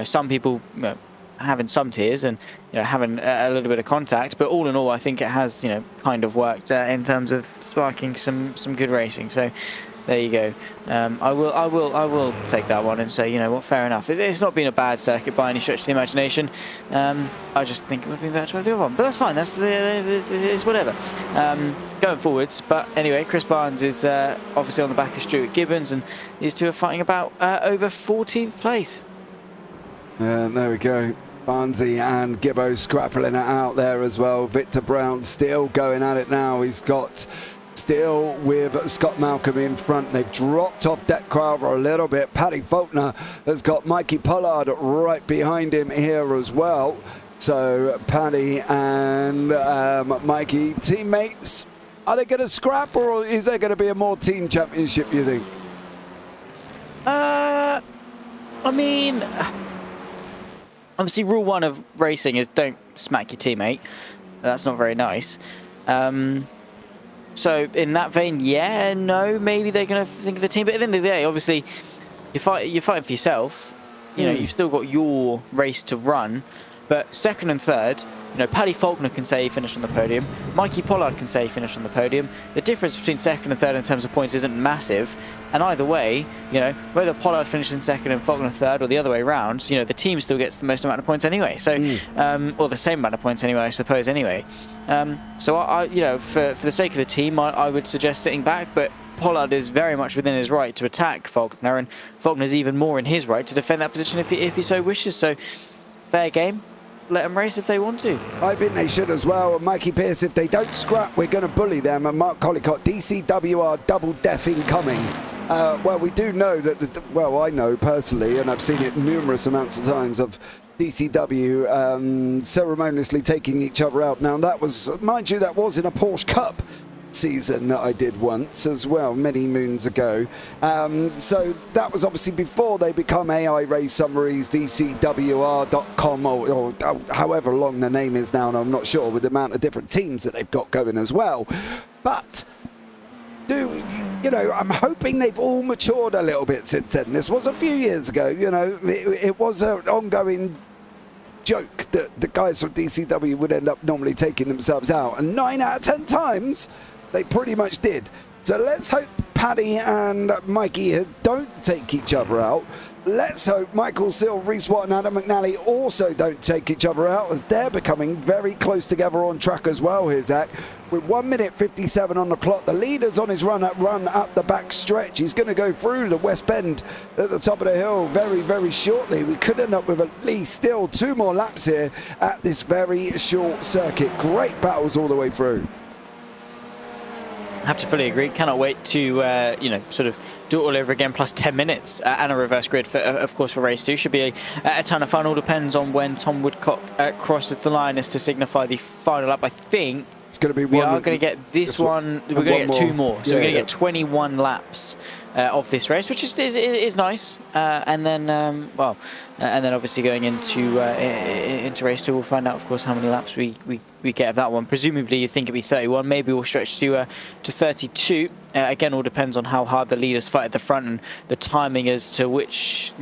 some people having some tears and, having a little bit of contact. But all in all, I think it has, kind of worked in terms of sparking some good racing. So there you go. I will take that one and say, what, fair enough. It's not been a bad circuit by any stretch of the imagination. I just think it would have been better to have the other one. But that's fine. It's whatever. Going forwards. But anyway, Chris Barnes is obviously on the back of Stuart Gibbons, and these two are fighting about over 14th place. There we go. Barnesy and Gibbo scrapping it out there as well. Victor Brown still going at it now. He's got still with Scott Malcolm in front. They've dropped off Deck Crowther a little bit. Paddy Faulkner has got Mikey Pollard right behind him here as well. So Paddy and Mikey, teammates, are they going to scrap, or is there going to be a more team championship, you think? I mean, obviously rule 1 of racing is don't smack your teammate. That's not very nice. So in that vein, no, maybe they're going to think of the team. But at the end of the day, obviously, you're fighting for yourself. You've still got your race to run. But second and third, Paddy Faulkner can say he finished on the podium. Mikey Pollard can say he finished on the podium. The difference between second and third in terms of points isn't massive. And either way, whether Pollard finishes in second and Faulkner third, or the other way around, the team still gets the most amount of points anyway. So, or the same amount of points anyway, I suppose. Anyway, so I for the sake of the team, I would suggest sitting back. But Pollard is very much within his right to attack Faulkner, and Faulkner's even more in his right to defend that position if he so wishes. So, fair game. Let them race if they want to. I think they should as well. Mikey Pierce, if they don't scrap, we're going to bully them. And Mark Collicott, DCWR double death incoming. Well, we do know that, I know personally, and I've seen it numerous amounts of times, of DCW ceremoniously taking each other out. Now, that was, mind you, that was in a Porsche Cup season that I did once as well, many moons ago. So that was obviously before they become AI Race Summaries, DCWR.com, or however long the name is now, and I'm not sure with the amount of different teams that they've got going as well. But I'm hoping they've all matured a little bit since then. This was a few years ago, it was an ongoing joke that the guys from DCW would end up normally taking themselves out, and 9 out of 10 times they pretty much did. So let's hope Paddy and Mikey don't take each other out. Let's hope Michael Seal, Reese Watt and Adam McNally also don't take each other out, as they're becoming very close together on track as well here, Zach. With 1 minute 57 on the clock, the leader's on his run up the back stretch. He's going to go through the West Bend at the top of the hill very, very shortly. We could end up with at least still 2 more laps here at this very short circuit. Great battles all the way through. I have to fully agree. Cannot wait to, sort of do it all over again, plus 10 minutes and a reverse grid, for, of course, for race 2. Should be a ton of fun. All depends on when Tom Woodcock crosses the line as to signify the final lap. I think it's going to be we are going to get this one. We're going to get 2 more. So we're going to get 21 laps of this race, which is nice. And then, and then obviously going into race 2, we'll find out, of course, how many laps we get of that one. Presumably, you think it'd be 31. Maybe we'll stretch to 32. Again, all depends on how hard the leaders fight at the front and the timing as to which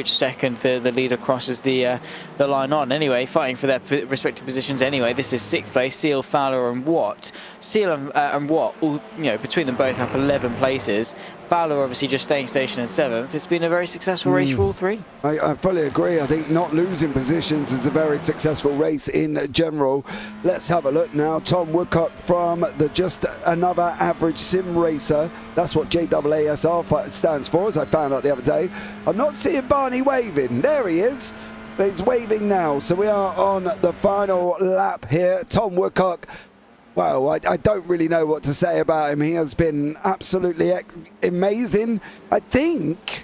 second the leader crosses the line on. Anyway, fighting for their respective positions. Anyway, this is 6th place. Seal, Fowler, and Watt. Seal and Watt, all, between them both up 11 places. Fowler obviously just staying station in 7th. It's been a very successful race for all 3. I fully agree. I think not losing positions is a very successful race in general. Let's have a look now. Tom Woodcock from the Just Another Average Sim Racer. That's what JAASR stands for, as I found out the other day. I'm not seeing Barney waving. There he is. He's waving now. So we are on the final lap here. Tom Woodcock. Well, I don't really know what to say about him. He has been absolutely amazing. I think,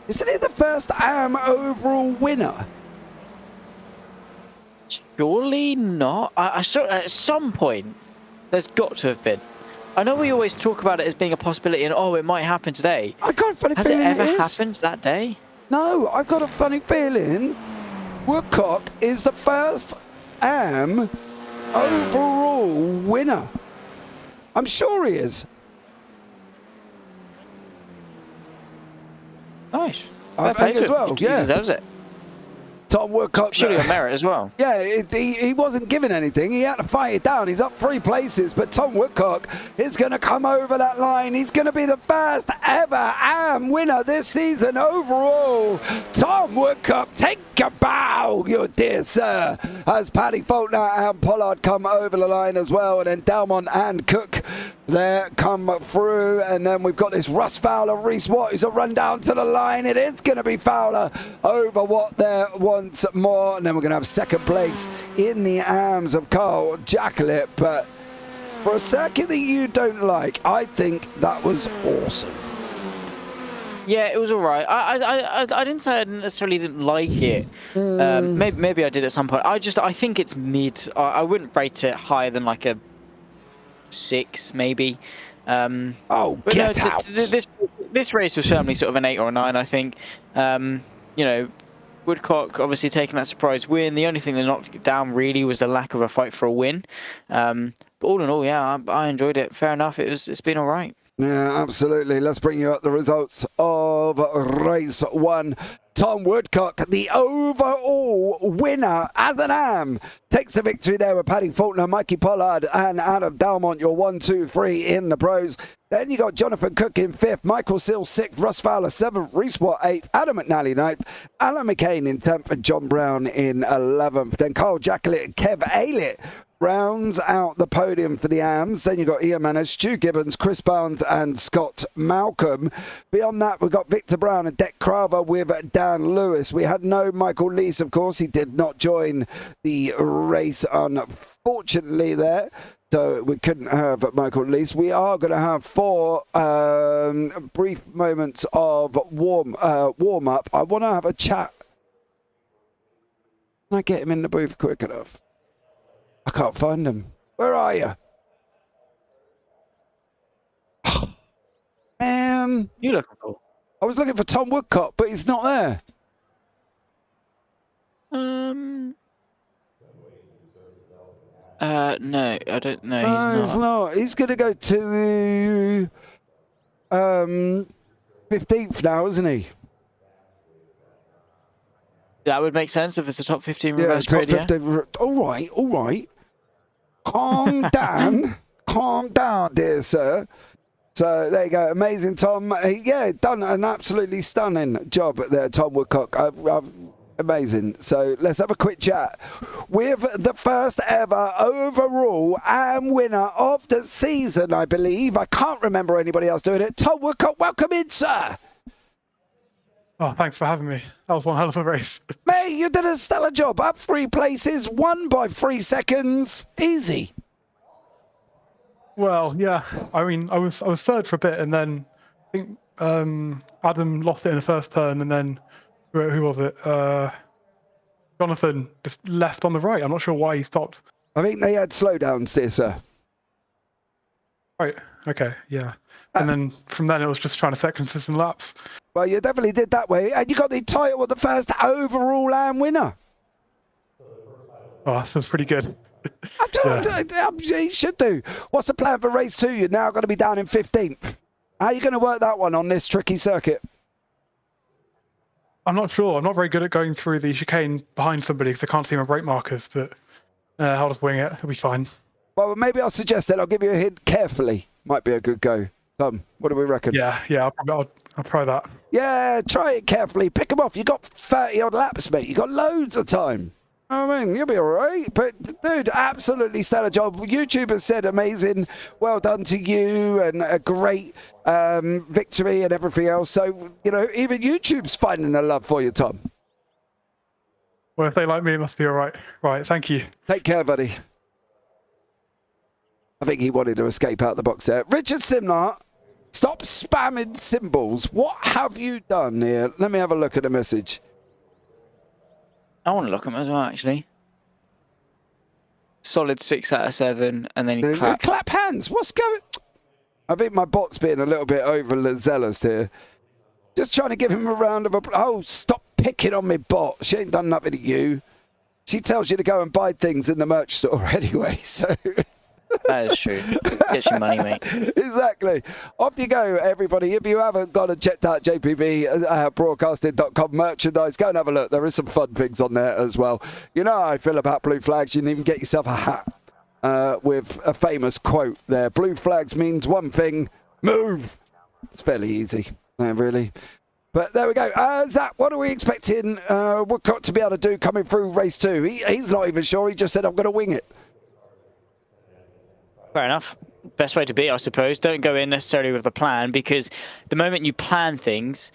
isn't he the first AM overall winner? Surely not. I saw at some point there's got to have been. I know we always talk about it as being a possibility and it might happen today. I got a funny Has feeling it ever is. happened that day? No, I've got a funny feeling Woodcock is the first AM overall winner. I'm sure he is. Nice. I think as well, yeah. He deserves it. Tom Woodcock. Surely on merit as well. Yeah, he wasn't given anything. He had to fight it down. He's up 3 places, but Tom Woodcock is going to come over that line. He's going to be the first ever AM winner this season overall. Tom Woodcock, take a bow, you dear sir. As Paddy Faulkner and Pollard come over the line as well, and then Dalmont and Cook there come through, and then we've got this Russ Fowler, Reese Watt, who's a run down to the line. It is going to be Fowler over Watt there once more, and then we're going to have 2nd place in the arms of Carl Jacklett. But for a circuit that you don't like, I think that was awesome. Yeah, it was all right. I didn't say I necessarily didn't like it. Maybe I did at some point. I think it's mid. I wouldn't rate it higher than like a 6, maybe. Get out! This race was certainly sort of an 8 or a 9, I think. Woodcock obviously taking that surprise win. The only thing that knocked it down really was the lack of a fight for a win. But all in all, yeah, I enjoyed it. Fair enough. It's been all right. Yeah, absolutely. Let's bring you up the results of race 1. Tom Woodcock, the overall winner as an AM, takes the victory there with Paddy Faulkner, Mikey Pollard and Adam Dalmont, your 1, 2, 3 in the pros. Then you got Jonathan Cook in 5th, Michael Seal 6th, Russ Fowler 7th, Reese Watt 8th, Adam McNally 9th, Alan McCain in 10th and John Brown in 11th. Then Carl Jacklett and Kev Aylett rounds out the podium for the AMs. Then you've got Ian Manners, Stu Gibbons, Chris Barnes and Scott Malcolm. Beyond that, we've got Victor Brown and Deck Craver with Dan Lewis. We had no Michael Lees, of course. He did not join the race, unfortunately, there. So we couldn't have Michael Lees. We are going to have 4 brief moments of warm-up. I want to have a chat. Can I get him in the booth quick enough? I can't find him. Where are you? Man. You looking for? I was looking for Tom Woodcock, but he's not there. No, I don't know. He's not. He's going to go to 15th now, isn't he? That would make sense if it's a top 15 Yeah, reverse top grid, 15. Yeah? All right. Calm down. Calm down, dear sir. So there you go. Amazing, Tom. Yeah, done an absolutely stunning job there, Tom Woodcock. Amazing. So let's have a quick chat with the first ever overall and winner of the season, I believe. I can't remember anybody else doing it. Tom Woodcock, welcome in, sir. Oh, thanks for having me. That was one hell of a race. Mate, you did a stellar job. Up 3 places, won by 3 seconds. Easy. Well, yeah. I mean, I was third for a bit, and then I think Adam lost it in the first turn, and then who was it? Jonathan just left on the right. I'm not sure why he stopped. I think they had slowdowns there, sir. Right. Okay. Yeah. And then from then it was just trying to set consistent laps. Well, you definitely did that way, and you got the title of the first overall and winner. Oh, that's pretty good. You should do. What's the plan for race 2? You're now going to be down in 15th. How are you going to work that one on this tricky circuit? I'm not sure. I'm not very good at going through the chicane behind somebody because I can't see my brake markers, but I'll just wing it. It'll be fine. Well, maybe I'll suggest that. I'll give you a hint carefully. Might be a good go. Tom, what do we reckon? Yeah, I'll try that. Yeah, try it carefully. Pick them off. You got 30 odd laps, mate. You got loads of time. I mean, you'll be all right. But, dude, absolutely stellar job. YouTube has said amazing. Well done to you, and a great victory and everything else. So, you know, even YouTube's finding the love for you, Tom. Well, if they like me, it must be all right. Right, thank you. Take care, buddy. I think he wanted to escape out the box there. Richard Simnart, stop spamming symbols. What have you done here? Let me have a look at the message. I want to look at them as well, actually. Solid 6 out of 7, and then you clap. Clap hands. What's going? I think my bot's being a little bit overzealous here. Just trying to give him a round of applause. Oh, stop picking on me, bot. She ain't done nothing to you. She tells you to go and buy things in the merch store anyway, so... That is true. Get your money, mate. Exactly. Off you go, everybody. If you haven't got a checked out JPB broadcasting.com merchandise, go and have a look. There is some fun things on there as well. You know how I feel about blue flags. You can even get yourself a hat with a famous quote there. Blue flags means one thing: move. It's fairly easy, really. But there we go. Zach, what are we expecting Woodcock to be able to do coming through race 2? He's not even sure. He just said, I'm going to wing it. Fair enough. Best way to be, I suppose. Don't go in necessarily with a plan, because the moment you plan things,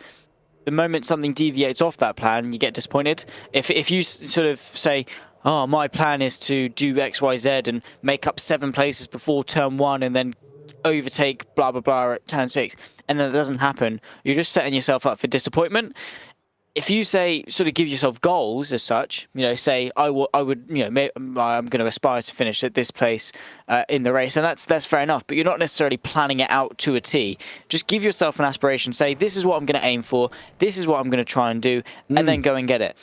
the moment something deviates off that plan, you get disappointed. If you sort of say, oh, my plan is to do X, Y, Z and make up 7 places before turn 1 and then overtake blah, blah, blah at turn 6, and then it doesn't happen, you're just setting yourself up for disappointment. If you say, sort of give yourself goals as such, you know, say I would, you know, I'm going to aspire to finish at this place in the race, and that's fair enough. But you're not necessarily planning it out to a T. Just give yourself an aspiration. Say, this is what I'm going to aim for. This is what I'm going to try and do, and then go and get it.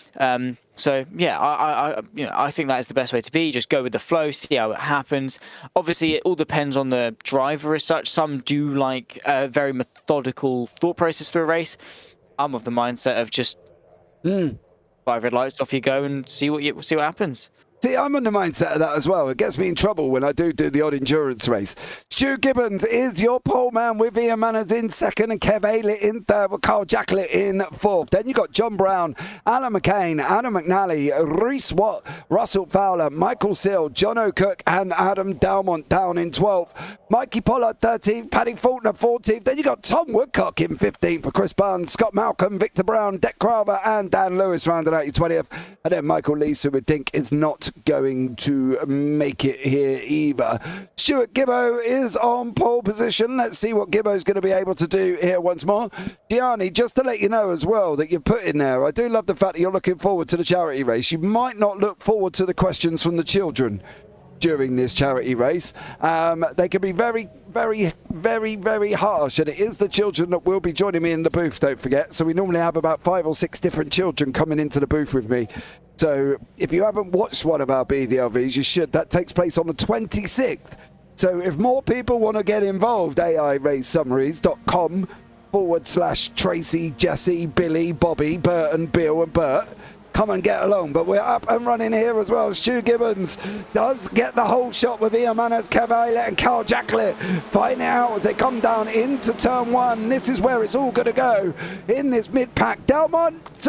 So yeah, I think that is the best way to be. Just go with the flow, see how it happens. Obviously, it all depends on the driver as such. Some do like a very methodical thought process through a race. I'm of the mindset of just 5 red lights, off you go, and see what happens. See, I'm on the mindset of that as well. It gets me in trouble when I do the odd endurance race. Stu Gibbons is your pole man, with Ian Manners in second and Kev Aylett in third, with Carl Jacklett in fourth. Then you got John Brown, Alan McCain, Adam McNally, Reese Watt, Russell Fowler, Michael Seal, John O'Cook and Adam Dalmont down in 12th. Mikey Pollard 13th, Paddy Faulkner 14th. Then you got Tom Woodcock in 15th for Chris Barnes, Scott Malcolm, Victor Brown, Deck Craver and Dan Lewis rounding out your 20th. And then Michael Lees, who we think is not going to make it here either. Stuart Gibbo is on pole position. Let's see what Gibbo's going to be able to do here once more. Gianni, just to let you know as well that you've put in there, I do love the fact that you're looking forward to the charity race. You might not look forward to the questions from the children during this charity race. They can be very, very, very, very harsh, and it is the children that will be joining me in the booth, don't forget. So we normally have about 5 or 6 different children coming into the booth with me. So if you haven't watched one of our BDLVs, you should. That takes place on the 26th. So if more people want to get involved, AIRaceSummaries.com/Tracy, Jesse, Billy, Bobby, Bert and Bill and Bert. come and get along. But we're up and running here as well. Stu Gibbons does get the whole shot with Ian Manners, Kev Aylett and Carl Jacklett fighting out as they come down into turn 1. This is where it's all going to go in this mid-pack. Delmont,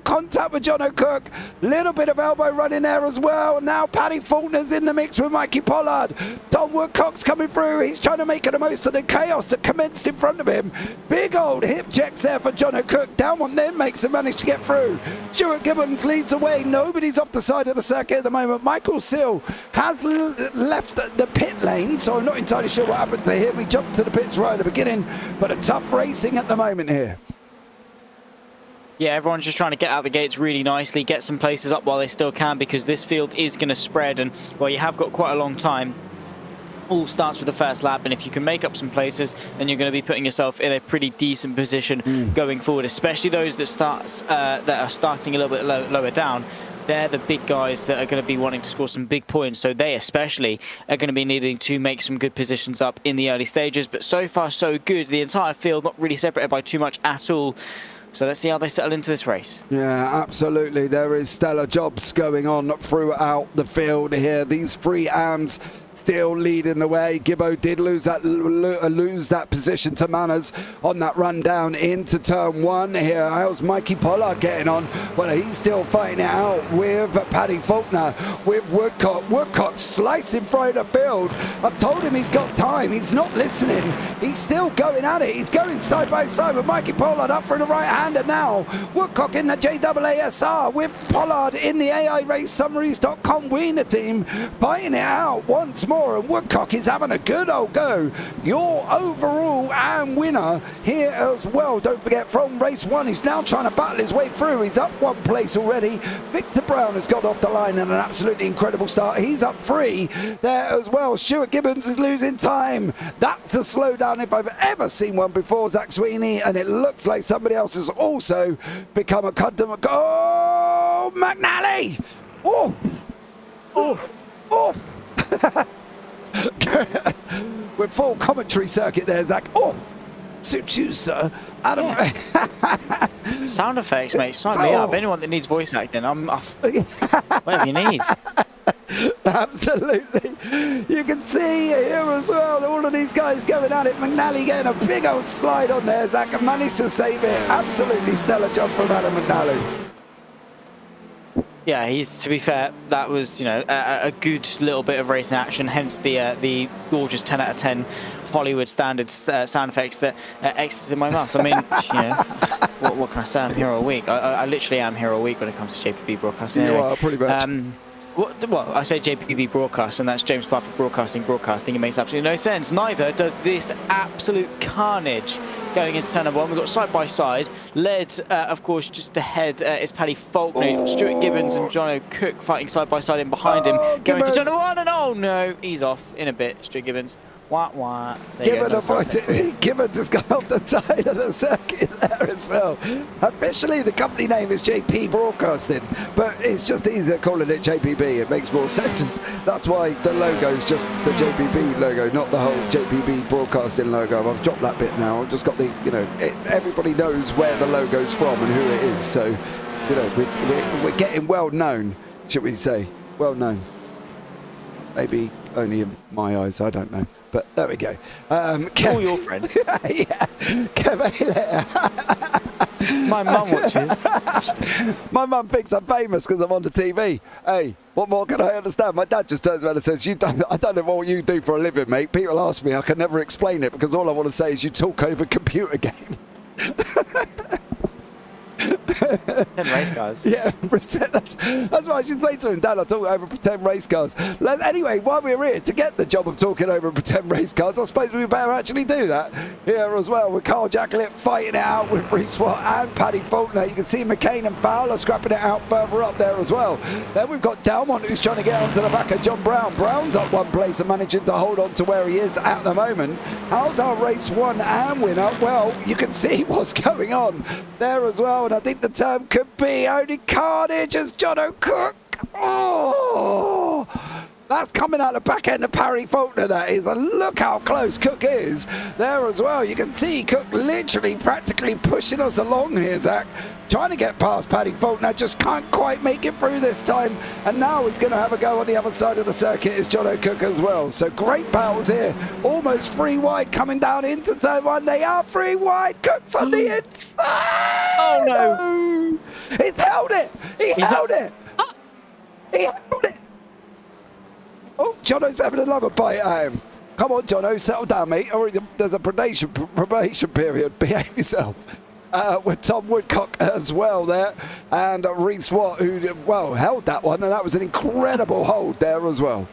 contact with John O'Cook. Little bit of elbow running there as well. Now Paddy Faulkner's in the mix with Mikey Pollard. Don Woodcock's coming through. He's trying to make the most of the chaos that commenced in front of him. Big old hip checks there for John O'Cook. Delmont then makes a manage to get through. Stuart Gibbons leads away. Nobody's off the side of the circuit at the moment. Michael Sill has left the pit lane, so I'm not entirely sure what happened to him. We jumped to the pits right at the beginning, but a tough racing at the moment here. Yeah, everyone's just trying to get out the gates really nicely, get some places up while they still can, because this field is going to spread, and well, you have got quite a long time. All starts with the first lap, and if you can make up some places, then you're going to be putting yourself in a pretty decent position going forward, especially those that are starting a little bit lower down. They're the big guys that are going to be wanting to score some big points, so they especially are going to be needing to make some good positions up in the early stages. But so far so good. The entire field not really separated by too much at all. So let's see how they settle into this race. Yeah, absolutely. There is stellar jobs going on throughout the field here. These 3 AMs still leading the way. Gibbo did lose that position to Manners on that run down into turn 1 here. How's Mikey Pollard getting on? Well, he's still fighting it out with Paddy Faulkner, with Woodcock. Woodcock slicing through the field. I've told him he's got time. He's not listening. He's still going at it. He's going side by side with Mikey Pollard up for the right-hander now. Woodcock in the JAASR with Pollard in the AIRaceSummaries.com Wiener team fighting it out once more, and Woodcock is having a good old go. Your overall AM winner here as well. Don't forget, from race 1, he's now trying to battle his way through. He's up 1 place already. Victor Brown has got off the line in an absolutely incredible start. He's up 3 there as well. Stuart Gibbons is losing time. That's a slowdown if I've ever seen one before, Zach Sweeney, and it looks like somebody else has also become a customer. Oh, McNally! Oh! Oh! Oh! With full commentary circuit there, Zach. Oh, suits you, sir. Adam. Yeah. Sound effects, mate. Sign me up. Anyone that needs voice acting, I'm off. Whatever you need. Absolutely. You can see here as well, all of these guys going at it. McNally getting a big old slide on there. Zach managed to save it. Absolutely stellar job from Adam McNally. Yeah, to be fair, that was, you know, a good little bit of racing action, hence the gorgeous 10 out of 10 Hollywood standard sound effects that exited my mouth. I mean, you know, what can I say? I'm here all week. I literally am here all week when it comes to JPB broadcasting. You anyway, are, pretty much. Well, I say JPB broadcast, and that's James Parfitt broadcasting. It makes absolutely no sense. Neither does this absolute carnage going into turn 1. We've got side by side. Led, of course, just ahead is Paddy Faulkner. Stuart Gibbons and John O'Cook fighting side by side in behind him. Going for turn 1, and oh no, he's off in a bit, Stuart Gibbons. Wah. Gibbons has gone off the side of the circuit there as well. Officially, the company name is JP Broadcasting, but it's just easier calling it JPB. It makes more sense. That's why the logo is just the JPB logo, not the whole JPB Broadcasting logo. I've dropped that bit now. I've just got the, you know, everybody knows where the logo's from and who it is. So, you know, we're getting well known, should we say? Well known. Maybe only in my eyes, I don't know. But there we go. All your friends. Yeah. My mum watches. My mum thinks I'm famous because I'm on the TV. Hey, what more can I understand? My dad just turns around and says, I don't know what you do for a living, mate. People ask me, I can never explain it because all I want to say is you talk over computer games. 10 race cars. Yeah, that's what I should say to him. Dad, I talk over pretend race cars. Anyway, while we're here to get the job of talking over pretend race cars, I suppose we better actually do that here as well, with Carl Jacklett fighting it out with Reese Watt and Paddy Faulkner. You can see McCain and Fowler scrapping it out further up there as well. Then we've got Delmont, who's trying to get onto the back of John Brown. Brown's up 1 place and managing to hold on to where he is at the moment. How's our race 1 AM winner? Well, you can see what's going on there as well, and I think the term could be only carnage as John O'Cook. Oh, That's coming out the back end of Parry Faulkner, that is. And look how close Cook is there as well. You can see Cook literally practically pushing us along here, Zach. Trying to get past Paddy Faulkner, just can't quite make it through this time. And now he's going to have a go on the other side of the circuit is John O'Cook as well. So great battles here. Almost 3 wide coming down into turn 1. They are 3 wide. Cook's on the inside. Oh, no. He's held it. He held it. Oh, Jono's having another bite at him. Come on, Jono, settle down, mate. Or there's a probation period. Behave yourself. With Tom Woodcock as well there. And Reese Watt, who, well, held that one. And that was an incredible hold there as well.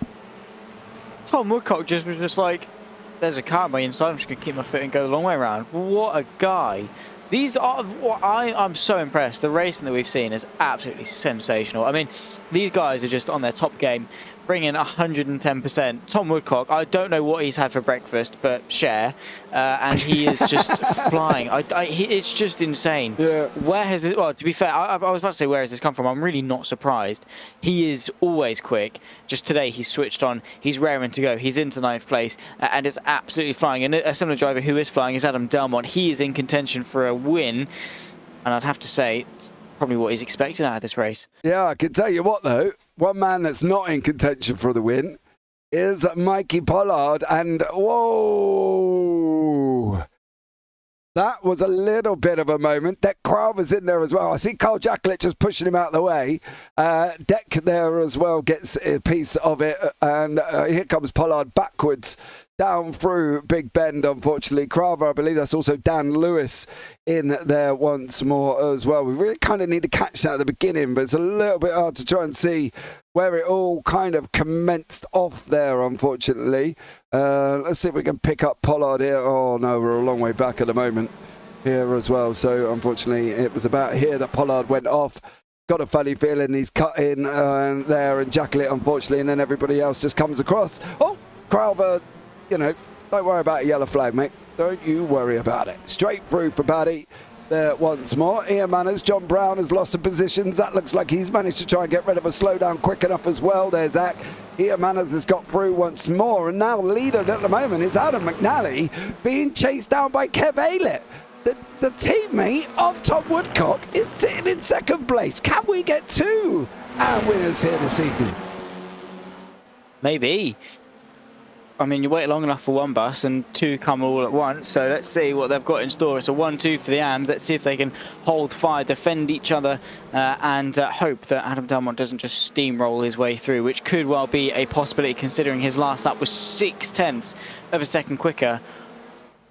Tom Woodcock was just like, there's a car on my inside. I'm just going to keep my foot and go the long way around. What a guy. These are, I'm so impressed. The racing that we've seen is absolutely sensational. I mean, these guys are just on their top game, bringing 110%. Tom Woodcock, I don't know what he's had for breakfast, but share, and he is just flying. It's just insane. Yeah. Where has this? Well, to be fair, I was about to say where has this come from. I'm really not surprised. He is always quick. Just today, he's switched on. He's raring to go. He's into 9th place, and it's absolutely flying. And a similar driver who is flying is Adam Delmont. He is in contention for a win, and I'd have to say it's probably what he's expecting out of this race. Yeah, I can tell you what though, one man that's not in contention for the win is Mikey Pollard, and whoa, that was a little bit of a moment. Deck Crowver's in there as well. I see Carl Jacklett just pushing him out of the way. Deck there as well gets a piece of it, and here comes Pollard backwards down through Big Bend, unfortunately. Crowver, I believe that's also Dan Lewis in there once more as well. We really kind of need to catch that at the beginning, but it's a little bit hard to try and see where it all kind of commenced off there, unfortunately. Let's see if we can pick up Pollard here. Oh, no, we're a long way back at the moment here as well. So, unfortunately, it was about here that Pollard went off. Got a funny feeling he's cut in there, and Jacklett, unfortunately, and then everybody else just comes across. Oh, Crowver, you know, don't worry about a yellow flag, mate. Don't you worry about it. Straight through for Paddy there once more. Ian Manners, John Brown has lost some positions. That looks like he's managed to try and get rid of a slowdown quick enough as well. There's Zach. Ian Manners has got through once more. And now leader at the moment is Adam McNally being chased down by Kev Aylett. The teammate of Tom Woodcock is sitting in 2nd place. Can we get 2 winners here this evening? Maybe. I mean, you wait long enough for 1 bus and 2 come all at once. So let's see what they've got in store. It's a 1-2 for the AMs. Let's see if they can hold fire, defend each other, and hope that Adam Delmont doesn't just steamroll his way through, which could well be a possibility considering his last lap was 0.6 of a second quicker,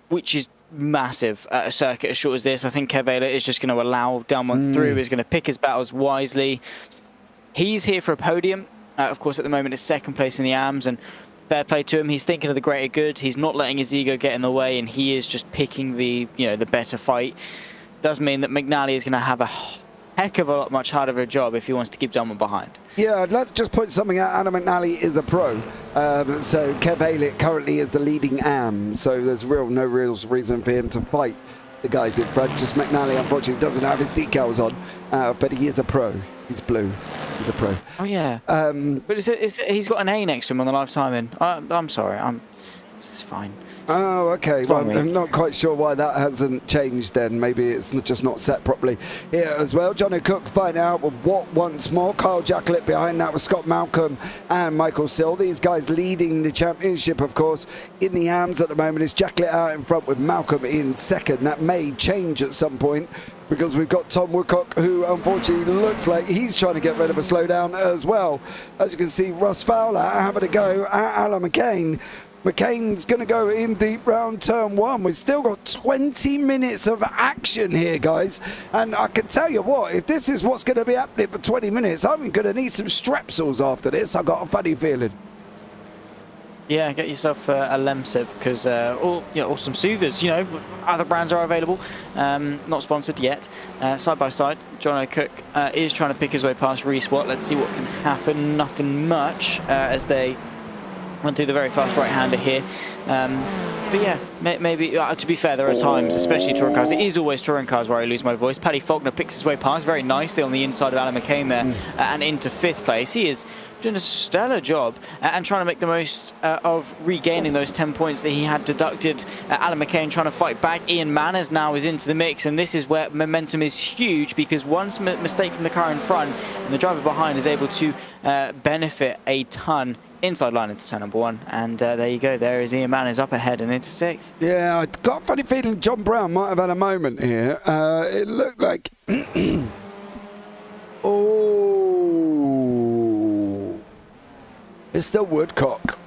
which is massive at a circuit as short as this. I think Kev Aylett is just going to allow Delmont through. He's going to pick his battles wisely. He's here for a podium. Of course, at the moment, it's 2nd place in the AMs, and fair play to him. He's thinking of the greater good. He's not letting his ego get in the way, and he is just picking the, the better fight. Does mean that McNally is going to have a heck of a lot much harder of a job if he wants to keep Delmont behind. Yeah, I'd like to just point something out. Adam McNally is a pro, so Kev Aylett currently is the leading AM, so there's no real reason for him to fight the guys in front. Just McNally, unfortunately, doesn't have his decals on, but he is a pro. He's blue. He's a pro. Oh, yeah. But he's got an A next to him on the lifetime. I'm sorry. It's fine. Oh, okay. Well, I'm not quite sure why that hasn't changed then. Maybe it's just not set properly here as well. John O'Cook finding out with Watt once more. Kyle Jacklett behind that with Scott Malcolm and Michael Sill. These guys leading the championship, of course, in the AMs at the moment. Is Jacklett out in front with Malcolm in 2nd. That may change at some point, because we've got Tom Woodcock, who unfortunately looks like he's trying to get rid of a slowdown as well. As you can see, Ross Fowler having a go at Alan McCain. McCain's going to go in deep round turn 1. We've still got 20 minutes of action here, guys. And I can tell you what, if this is what's going to be happening for 20 minutes, I'm going to need some strepsils after this. I've got a funny feeling. Yeah, get yourself a Lemsip, because or some soothers. Other brands are available. Not sponsored yet. Side by side, John O'Cook is trying to pick his way past Reese Watt. Let's see what can happen. Nothing much as they Went through the very fast right-hander here. But yeah, maybe, to be fair, there are times, especially touring cars, it is always touring cars where I lose my voice. Paddy Faulkner picks his way past very nicely on the inside of Alan McCain there and into 5th place. He is doing a stellar job and trying to make the most of regaining those 10 points that he had deducted. Alan McCain trying to fight back. Ian Manners now is into the mix, and this is where momentum is huge, because one mistake from the car in front and the driver behind is able to benefit a ton. Inside line into turn number 1, and there you go. There is Ian Manners up ahead and into 6th. Yeah, I got a funny feeling John Brown might have had a moment here. It looked like... oh, Mr. Woodcock.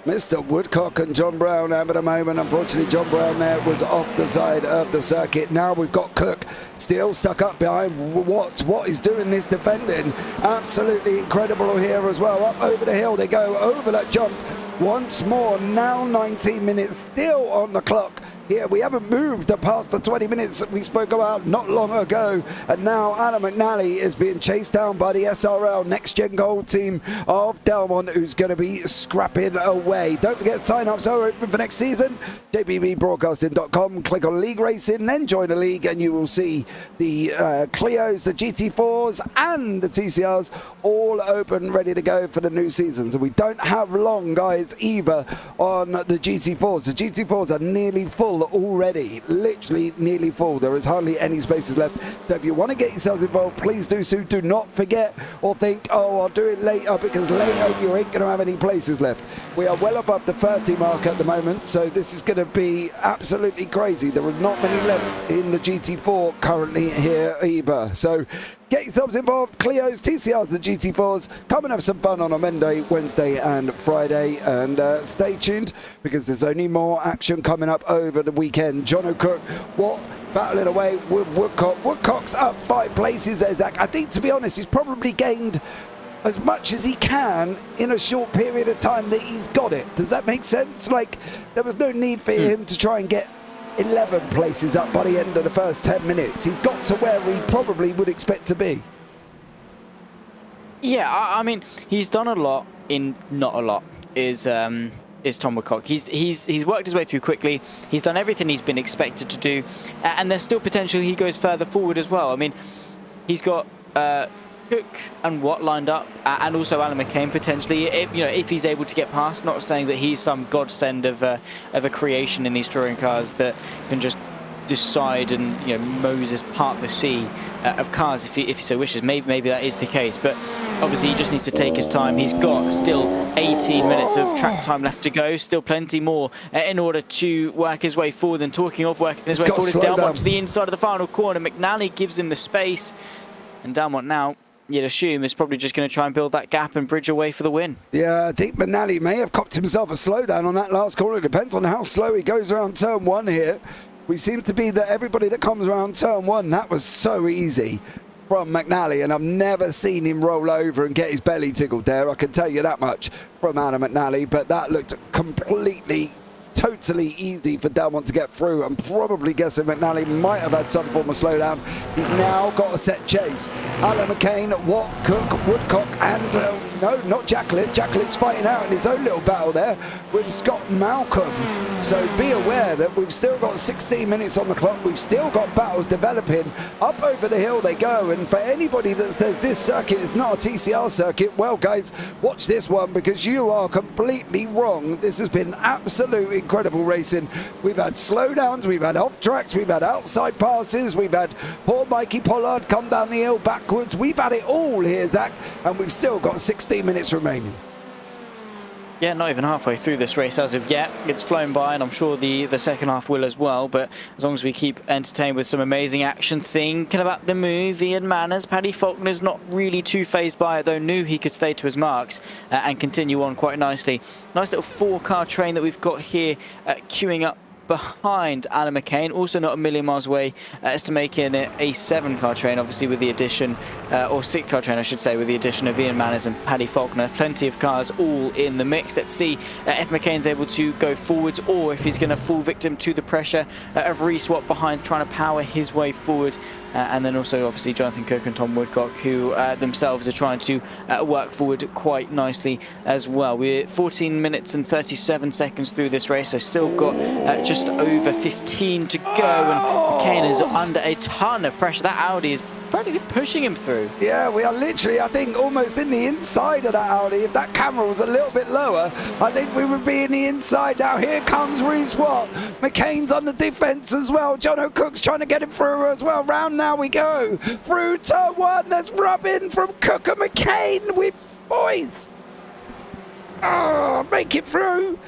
Mr. Woodcock and John Brown having a moment. Unfortunately, John Brown there was off the side of the circuit. Now we've got Cook still stuck up behind. What is doing this defending? Absolutely incredible here as well. Up over the hill they go, over that jump once more. Now 19 minutes still on the clock. Here we haven't moved past the 20 minutes that we spoke about not long ago, and now Alan McNally is being chased down by the SRL Next Gen Gold team of Delmont, who's going to be scrapping away. Don't forget, sign-ups are open for next season. JPBBroadcasting.com, click on League Racing, then join the league, and you will see the Clios, the GT4s, and the TCRs all open, ready to go for the new season. So we don't have long, guys, either on the GT4s. The GT4s are nearly full already, literally nearly full. There is hardly any spaces left. So if you want to get yourselves involved, please do so. Do not forget or think, oh, I'll do it later, because later you ain't going to have any places left. We are well above the 30 mark at the moment, so this is going to be absolutely crazy. There are not many left in the GT4 currently here either. So get yourselves involved. Clios, TCRs, the GT4s. Come and have some fun on a Monday, Wednesday and Friday. And stay tuned, because there's only more action coming up over the weekend. John O'Cook, what? Battling away with Woodcock. Woodcock's up 5 places there, Zach. I think, to be honest, he's probably gained as much as he can in a short period of time that he's got it. Does that make sense? Like, there was no need for him to try and get 11 places up by the end of the first 10 minutes. He's got to where he probably would expect to be. Yeah, I mean, he's done a lot in not a lot, is Tom Woodcock. He's worked his way through quickly. He's done everything he's been expected to do, and there's still potential he goes further forward as well. I mean, he's got Cook and Watt lined up, and also Alan McCain potentially, if he's able to get past. Not saying that he's some godsend of a creation in these touring cars that can just decide and Moses part the sea of cars if he so wishes. Maybe that is the case, but obviously he just needs to take his time. He's got still 18 minutes of track time left to go, still plenty more in order to work his way forward. And talking of working his way forward, is Delmont to the inside of the final corner. McNally gives him the space, and Delmont now, you'd assume, is probably just going to try and build that gap and bridge away for the win. Yeah, I think McNally may have copped himself a slowdown on that last corner. It depends on how slow he goes around turn 1 here. We seem to be that everybody that comes around turn 1, that was so easy from McNally, and I've never seen him roll over and get his belly tickled there. I can tell you that much from Adam McNally, but that looked completely, totally easy for Delmont to get through. I'm probably guessing McNally might have had some form of slowdown. He's now got a set chase. Alan McCain, Watt, Cook, Woodcock, and no, not Jacklett. Jacklett's fighting out in his own little battle there with Scott Malcolm. So be aware that we've still got 16 minutes on the clock. We've still got battles developing. Up over the hill they go. And for anybody that says this circuit is not a TCR circuit, well, guys, watch this one, because you are completely wrong. This has been absolutely incredible racing. We've had slowdowns, we've had off tracks, we've had outside passes, we've had poor Mikey Pollard come down the hill backwards. We've had it all here, Zach, and we've still got 16 minutes remaining. Yeah, not even halfway through this race as of yet. It's flown by, and I'm sure the second half will as well. But as long as we keep entertained with some amazing action, thinking about the move, Ian Manners, Paddy Faulkner's not really too phased by it, though knew he could stay to his marks and continue on quite nicely. Nice little 4-car train that we've got here queuing up behind Alan McCain, also not a million miles away as to making it a 7-car train, obviously with the addition, or 6-car train I should say, with the addition of Ian Manners and Paddy Faulkner. Plenty of cars all in the mix. Let's see if McCain's able to go forwards or if he's going to fall victim to the pressure of Reece Watt behind, trying to power his way forward. And then also obviously Jonathan Cook and Tom Woodcock, who themselves are trying to work forward quite nicely as well. We're 14 minutes and 37 seconds through this race, so still got just over 15 to go, and McCain is under a ton of pressure. That Audi is practically pushing him through. Yeah, we are literally, I think, almost in the inside of that Audi. If that camera was a little bit lower, I think we would be in the inside. Now here comes Reece Watt. McCain's on the defense as well. John O'Cook's trying to get him through as well. Round now we go. Through turn 1. There's rubbing from Cook and McCain. We boys. Oh, make it through.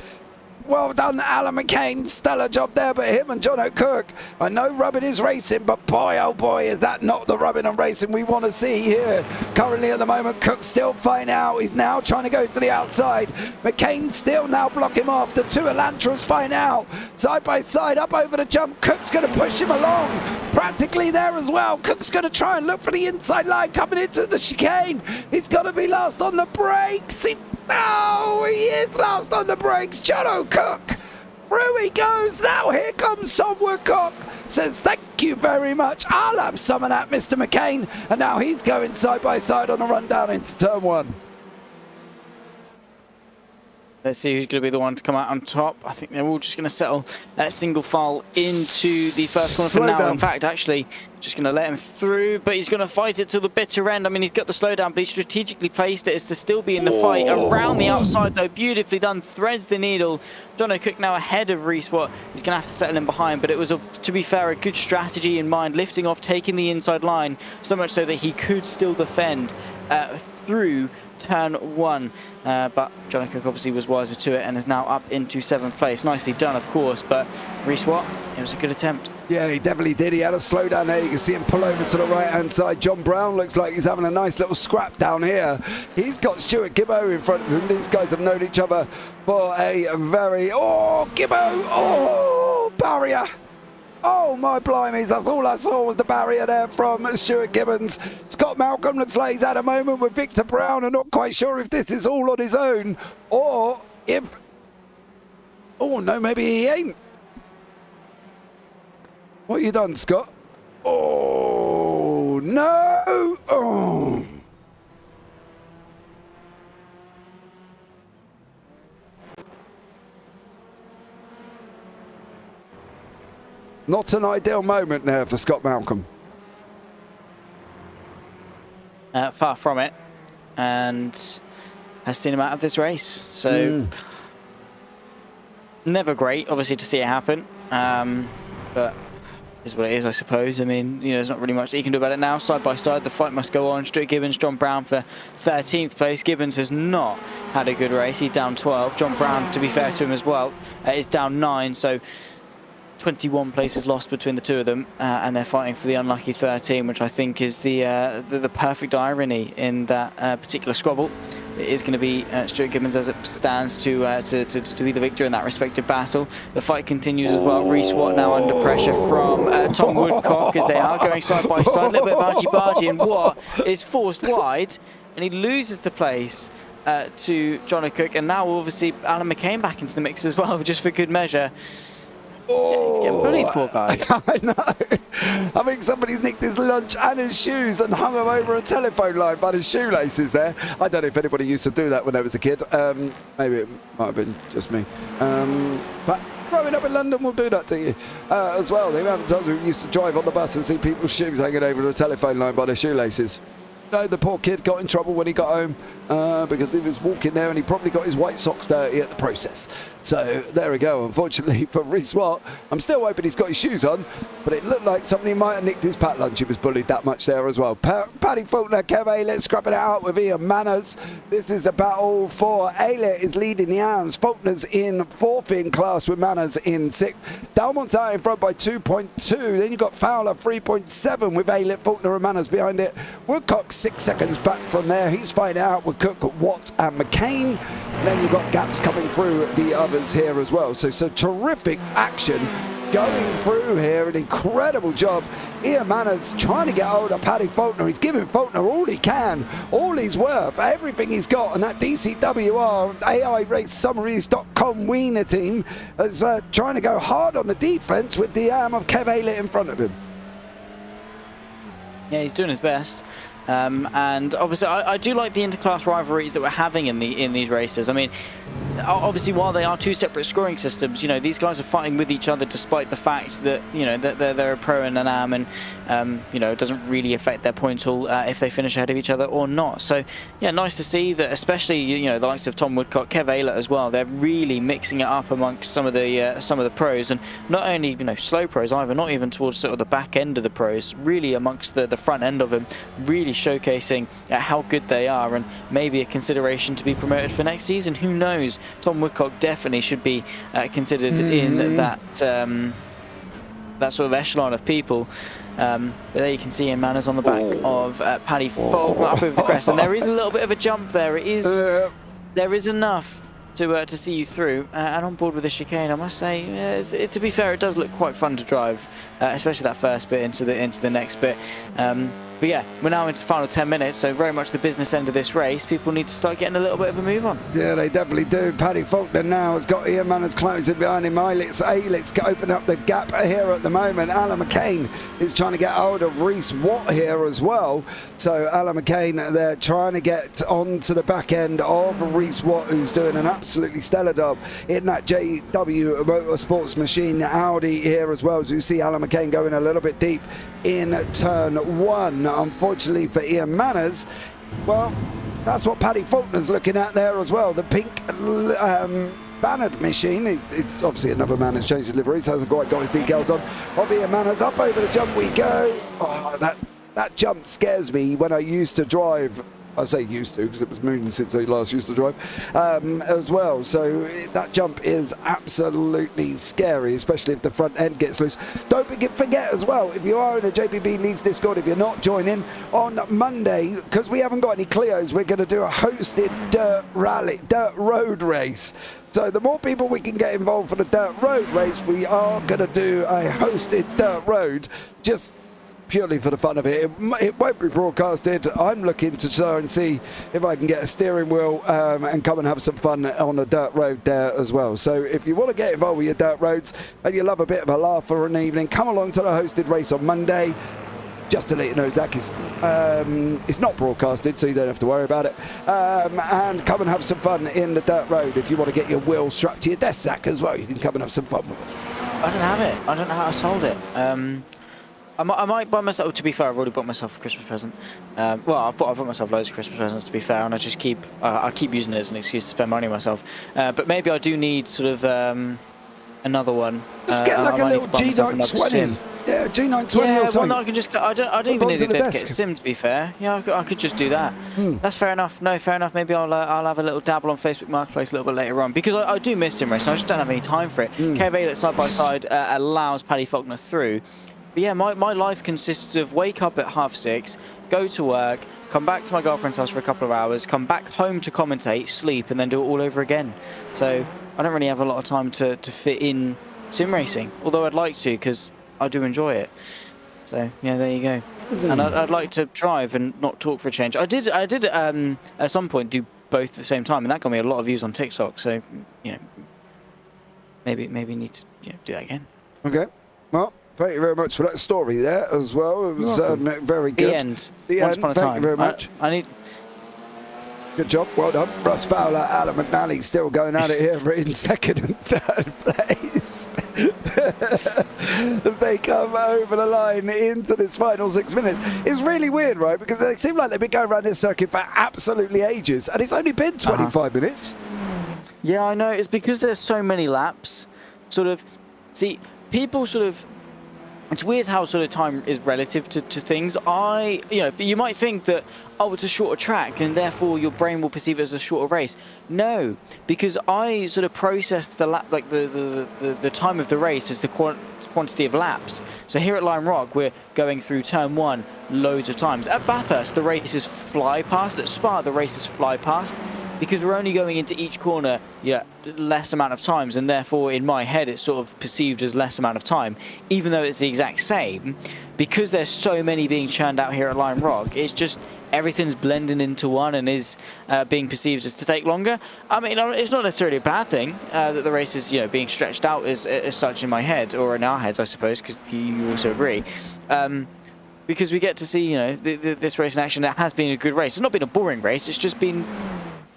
Well done, Alan McCain. Stellar job there, but him and John O'Cook. I know rubbing is racing, but boy, oh boy, is that not the rubbing and racing we want to see here. Currently at the moment, Cook's still fine out. He's now trying to go to the outside. McCain still now blocking him off. The two Elantras fine out. Side by side, up over the jump. Cook's going to push him along. Practically there as well. Cook's going to try and look for the inside line coming into the chicane. He's got to be last on the brakes. Oh, he is last on the brakes. John O'Cook. Through he goes. Now here comes Tom Woodcock. Says thank you very much. I'll have some of that, Mr. McCain. And now he's going side by side on a run down into turn 1. Let's see who's going to be the one to come out on top. I think they're all just going to settle single file into the first corner for now. Slowdown. In fact, actually, just going to let him through, but he's going to fight it to the bitter end. I mean, he's got the slowdown, but he strategically placed it as to still be in the fight. Around the outside, though, beautifully done. Threads the needle. John O'Cook now ahead of Reece Watt. He's going to have to settle in behind, but it was, to be fair, a good strategy in mind, lifting off, taking the inside line, so much so that he could still defend through turn 1, but John O'Cook obviously was wiser to it and is now up into 7th place. Nicely done, of course, but Reece Watt, it was a good attempt. Yeah, he definitely did. He had a slowdown there. You can see him pull over to the right-hand side. John Brown looks like he's having a nice little scrap down here. He's got Stuart Gibbo in front of him. These guys have known each other for a very... Oh, Gibbo! Oh, barrier! Oh my blimeys, that's all I saw was the barrier there from Stuart Gibbons. Scott Malcolm looks like he's had a moment with Victor Brown. I'm not quite sure if this is all on his own or if... Oh no, maybe he ain't. What you done, Scott? Oh no! Oh. Not an ideal moment there for Scott Malcolm. Far from it, and has seen him out of this race. So never great, obviously, to see it happen. But is what it is, I suppose. I mean, you know, there's not really much that you can do about it now. Side by side, the fight must go on. Stuart Gibbons, John Brown for 13th place. Gibbons has not had a good race. He's down 12. John Brown, to be fair to him as well, is down 9. So 21 places lost between the two of them, and they're fighting for the unlucky 13, which I think is the perfect irony in that particular squabble. It is going to be Stuart Gibbons as it stands to be the victor in that respective battle. The fight continues as well. Reece Watt now under pressure from Tom Woodcock as they are going side by side. A little bit of argy-bargy, and Watt is forced wide, and he loses the place to John O'Cook, and now obviously Alan McCain back into the mix as well, just for good measure. Yeah, he's getting bullied, poor guy. I know. I think somebody's nicked his lunch and his shoes and hung him over a telephone line by his shoelaces there. I don't know if anybody used to do that when I was a kid. Maybe it might have been just me. But growing up in London will do that to you as well. The amount of times we used to drive on the bus and see people's shoes hanging over the telephone line by their shoelaces. No, the poor kid got in trouble when he got home because he was walking there and he probably got his white socks dirty at the process. So there we go. Unfortunately for Reece Watt, I'm still hoping he's got his shoes on, but it looked like somebody might have nicked his packed lunch. He was bullied that much there as well. Paddy Faulkner, Kev Aylett scrapping it out with Ian Manners. This is a battle for Aylett is leading the arms. Faulkner's in 4th in class with Manners in 6th. Dalmont's out in front by 2.2. Then you've got Fowler 3.7 with Aylett, Faulkner and Manners behind it. Woodcock 6 seconds back from there. He's fine out with Cook, Watt and McCain. And then you've got gaps coming through the others here as well. So terrific action going through here. An incredible job. Ian Manners trying to get hold of Paddy Faulkner. He's giving Faulkner all he can, all he's worth, everything he's got. And that DCWR AI Race Summaries.com Wiener team is trying to go hard on the defense with the arm of Kev Aylett in front of him. Yeah, he's doing his best. And obviously, I do like the interclass rivalries that we're having in these races. I mean, obviously, while they are two separate scoring systems, you know, these guys are fighting with each other despite the fact that, you know, that they're a pro and an am, and you know, it doesn't really affect their point haul if they finish ahead of each other or not. So yeah, nice to see that, especially, you know, the likes of Tom Woodcock, Kev Aylett as well. They're really mixing it up amongst some of the pros, and not only, you know, slow pros either, not even towards sort of the back end of the pros, really amongst the front end of them, really showcasing how good they are, and maybe a consideration to be promoted for next season. Who knows? Tom Woodcock definitely should be considered in that that sort of echelon of people. But there you can see Ian Manners on the back of Paddy Faulkner up over the crest, and there is a little bit of a jump there. There is enough to see you through, and on board with the chicane, I must say, to be fair, it does look quite fun to drive, especially that first bit into the next bit. But yeah, we're now into the final 10 minutes, so very much the business end of this race. People need to start getting a little bit of a move on. Yeah, they definitely do. Paddy Faulkner now has got Ian Manners closing behind him. Aylett's open up the gap here at the moment. Alan McCain is trying to get hold of Reese Watt here as well. So Alan McCain, they're trying to get onto the back end of Reese Watt, who's doing an absolutely stellar job in that JW Motorsports machine Audi here as well. As you see Alan McCain going a little bit deep in turn one. Unfortunately for Ian Manners, well, that's what Paddy Faulkner's looking at there as well. The pink bannered machine. It's obviously another man has changed his liveries, hasn't quite got his decals on. Of Ian Manners, up over the jump we go. Oh, that jump scares me when I used to drive. I say used to because it was moving since I last used to drive as well. So that jump is absolutely scary, especially if the front end gets loose. Don't forget as well, if you are in a JPB Leagues Discord, if you're not joining on Monday, because we haven't got any Clios, we're going to do a hosted dirt road race. So the more people we can get involved for the dirt road race, we are going to do a hosted dirt road, just purely for the fun of it. It won't be broadcasted. I'm looking to try and see if I can get a steering wheel and come and have some fun on a dirt road there as well. So if you want to get involved with your dirt roads and you love a bit of a laugh for an evening, come along to the hosted race on Monday. Just to let you know, Zach, it's not broadcasted, so you don't have to worry about it. And come and have some fun in the dirt road. If you want to get your wheel strapped to your desk, Zach, as well, you can come and have some fun with us. I don't have it. I don't know how I sold it. I might buy myself, to be fair, I've already bought myself a Christmas present. Well, I've bought myself loads of Christmas presents, to be fair, and I just keep using it as an excuse to spend money on myself. But maybe I do need sort of another one. Just get like a little G920. Yeah, G920 yeah, or something. One that I can just, I don't even need a dedicated sim, to be fair. Yeah, I could just do that. That's fair enough. No, fair enough. Maybe I'll have a little dabble on Facebook Marketplace a little bit later on, because I do miss sim racing. I just don't have any time for it. Kev Aylett side by side allows Paddy Faulkner through. But yeah, my life consists of wake up at 6:30, go to work, come back to my girlfriend's house for a couple of hours, come back home to commentate, sleep, and then do it all over again. So I don't really have a lot of time to fit in sim racing, although I'd like to, because I do enjoy it. So yeah, there you go. And I'd like to drive and not talk for a change. I did at some point do both at the same time, and that got me a lot of views on TikTok. So you know, maybe need to do that again. Okay. Well, thank you very much for that story there as well. It was very good. The end. Once upon a time. Thank you very much. I need. Good job. Well done. Russ Fowler, Alan McNally still going at it here in second and third place. As they come over the line into this final 6 minutes. It's really weird, right? Because they seem like they've been going around this circuit for absolutely ages, and it's only been 25 minutes. Yeah, I know. It's because there's so many laps. Sort of, see, people sort of. It's weird how sort of time is relative to things. You might think that, oh, it's a shorter track and therefore your brain will perceive it as a shorter race. No, because I sort of process the lap, like the time of the race as the quantity of laps. So here at Lime Rock, we're going through turn one loads of times. At Bathurst, the races fly past. At Spa, the races fly past. because we're only going into each corner less amount of times, and therefore in my head it's sort of perceived as less amount of time, even though it's the exact same. Because there's so many being churned out here at Lime Rock, it's just everything's blending into one and is being perceived as to take longer. I mean, it's not necessarily a bad thing that the race is being stretched out as such in my head, or in our heads, I suppose, because you also agree. Because we get to see this race in action. That has been a good race. It's not been a boring race. It's just been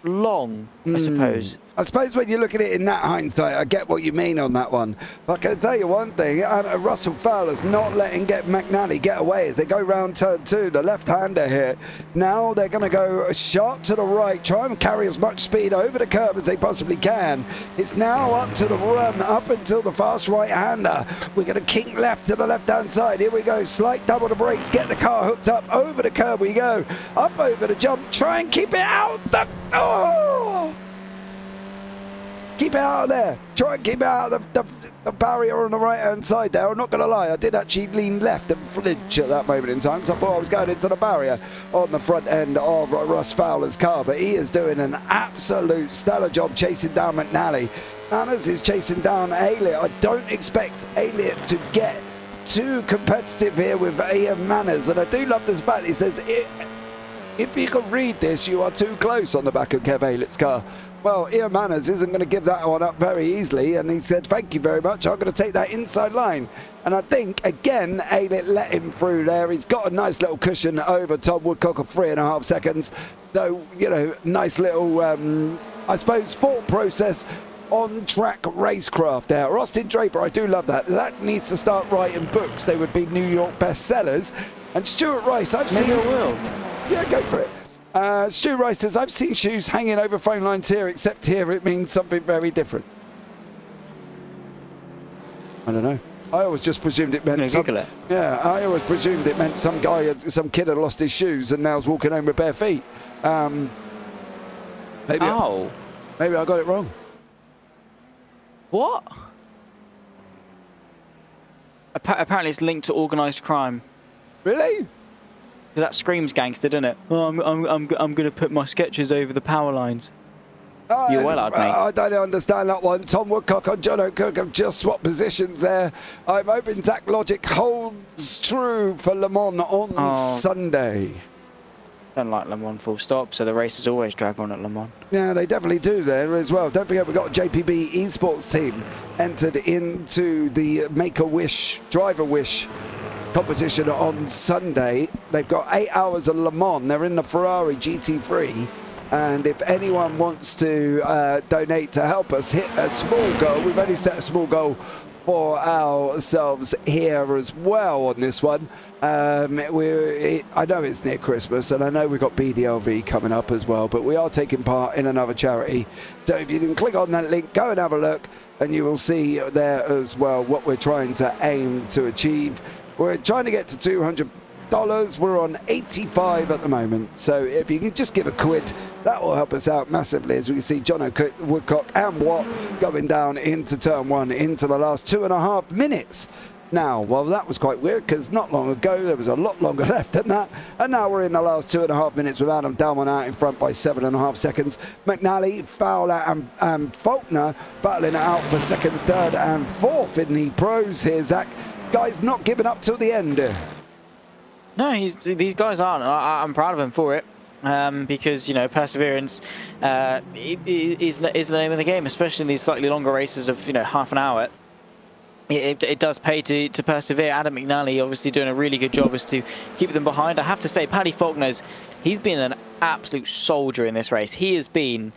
long, I suppose. I suppose when you look at it in that hindsight, I get what you mean on that one. But I can tell you one thing, Russell Fowler's not letting McNally get away as they go round turn 2, the left-hander here. Now they're going to go sharp to the right, try and carry as much speed over the curb as they possibly can. It's now up to the run, up until the fast right-hander. We're going to kink left to the left-hand side. Here we go, slight double the brakes, get the car hooked up, over the curb we go, up over the jump, try and keep it out. Keep it out of there. Try and keep it out of the barrier on the right-hand side there. I'm not going to lie, I did actually lean left and flinch at that moment in time, because I thought I was going into the barrier on the front end of Russ Fowler's car. But he is doing an absolute stellar job chasing down McNally. Manners is chasing down Elliott. I don't expect Elliott to get too competitive here with Ian Manners. And I do love this battle. He says, if you can read this, you are too close on the back of Kev Ayliott's car. Well, Ian Manners isn't going to give that one up very easily, and he said, thank you very much, I'm going to take that inside line. And I think, again, Aylett let him through there. He's got a nice little cushion over Tom Woodcock of 3.5 seconds. So, nice little, I suppose, thought process on-track racecraft there. Austin Draper, I do love that. That needs to start writing books. They would be New York bestsellers. And Stuart Rice, I've seen... Maybe I will. Yeah, go for it. Stu Rice says, I've seen shoes hanging over phone lines here, except here it means something very different. I don't know. I always just presumed it meant I always presumed it meant some kid had lost his shoes and now's walking home with bare feet. Maybe I got it wrong. What? Apparently it's linked to organised crime. Really? That screams gangster, doesn't it? Oh, I'm going to put my sketches over the power lines. You're well out, mate. I don't understand that one. Tom Woodcock and John O'Cook have just swapped positions there. I'm hoping Zach Logic holds true for Le Mans on Sunday. Don't like Le Mans full stop, so the races always drag on at Le Mans. Yeah, they definitely do there as well. Don't forget, we've got a JPB esports team entered into the Make-A-Wish, Drive-A-Wish competition on Sunday. They've got 8 hours of Le Mans. They're in the Ferrari GT3. And if anyone wants to donate to help us hit a small goal, we've only set a small goal for ourselves here as well on this one. I know it's near Christmas, and I know we've got BDLV coming up as well, but we are taking part in another charity. So if you can click on that link, go and have a look, and you will see there as well what we're trying to aim to achieve. We're trying to get to $200. We're on 85 at the moment, so if you can just give a quid, that will help us out massively. As we can see, John Woodcock and Watt going down into turn 1 into the last 2.5 minutes. Now, well, that was quite weird, because not long ago there was a lot longer left than that, and now we're in the last 2.5 minutes with Adam Dalman out in front by 7.5 seconds. McNally, Fowler and Faulkner battling it out for second, third and fourth in the pros here. Zach, guys not giving up till the end. No, these guys aren't. I'm proud of them for it, because perseverance is the name of the game, especially in these slightly longer races of half an hour. It does pay to persevere. Adam McNally obviously doing a really good job as to keep them behind. I have to say, Paddy Faulkner's, he's been an absolute soldier in this race. He's been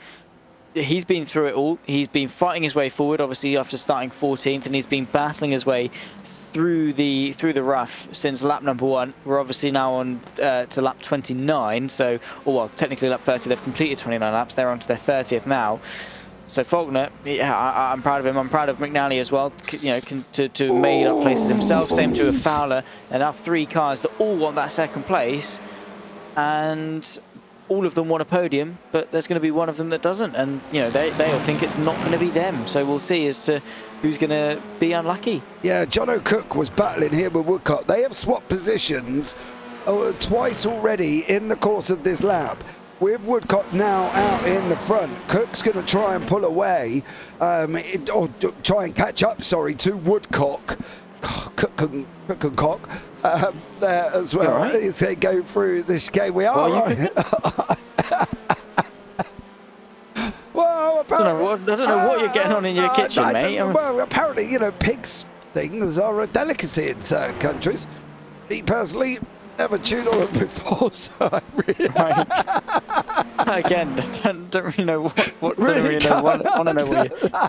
through it all. He's been fighting his way forward, obviously after starting 14th, and he's been battling his way through the rough since lap number 1. We're obviously now on to lap 29. So, well, technically lap 30. They've completed 29 laps. They're on to their 30th now. So Faulkner, yeah, I'm proud of him. I'm proud of McNally as well. To made up places himself. Same to a Fowler, and now 3 cars that all want that second place, and all of them want a podium, but there's going to be one of them that doesn't, and they all think it's not going to be them. So we'll see as to who's going to be unlucky. Yeah, John O'Cook was battling here with Woodcock. They have swapped positions twice already in the course of this lap. with Woodcock now out in the front. Cook's going to try and pull away, or try and catch up, sorry, to Woodcock. Cook and Cock there as well. Right? As they go through this game. We are right. Well, apparently, I don't know what you're getting on in your kitchen, mate. Well, apparently, you know, pigs things are a delicacy in certain countries. Me personally, never chewed on it before, so I really... Again, don't really know what Really don't really know, want to know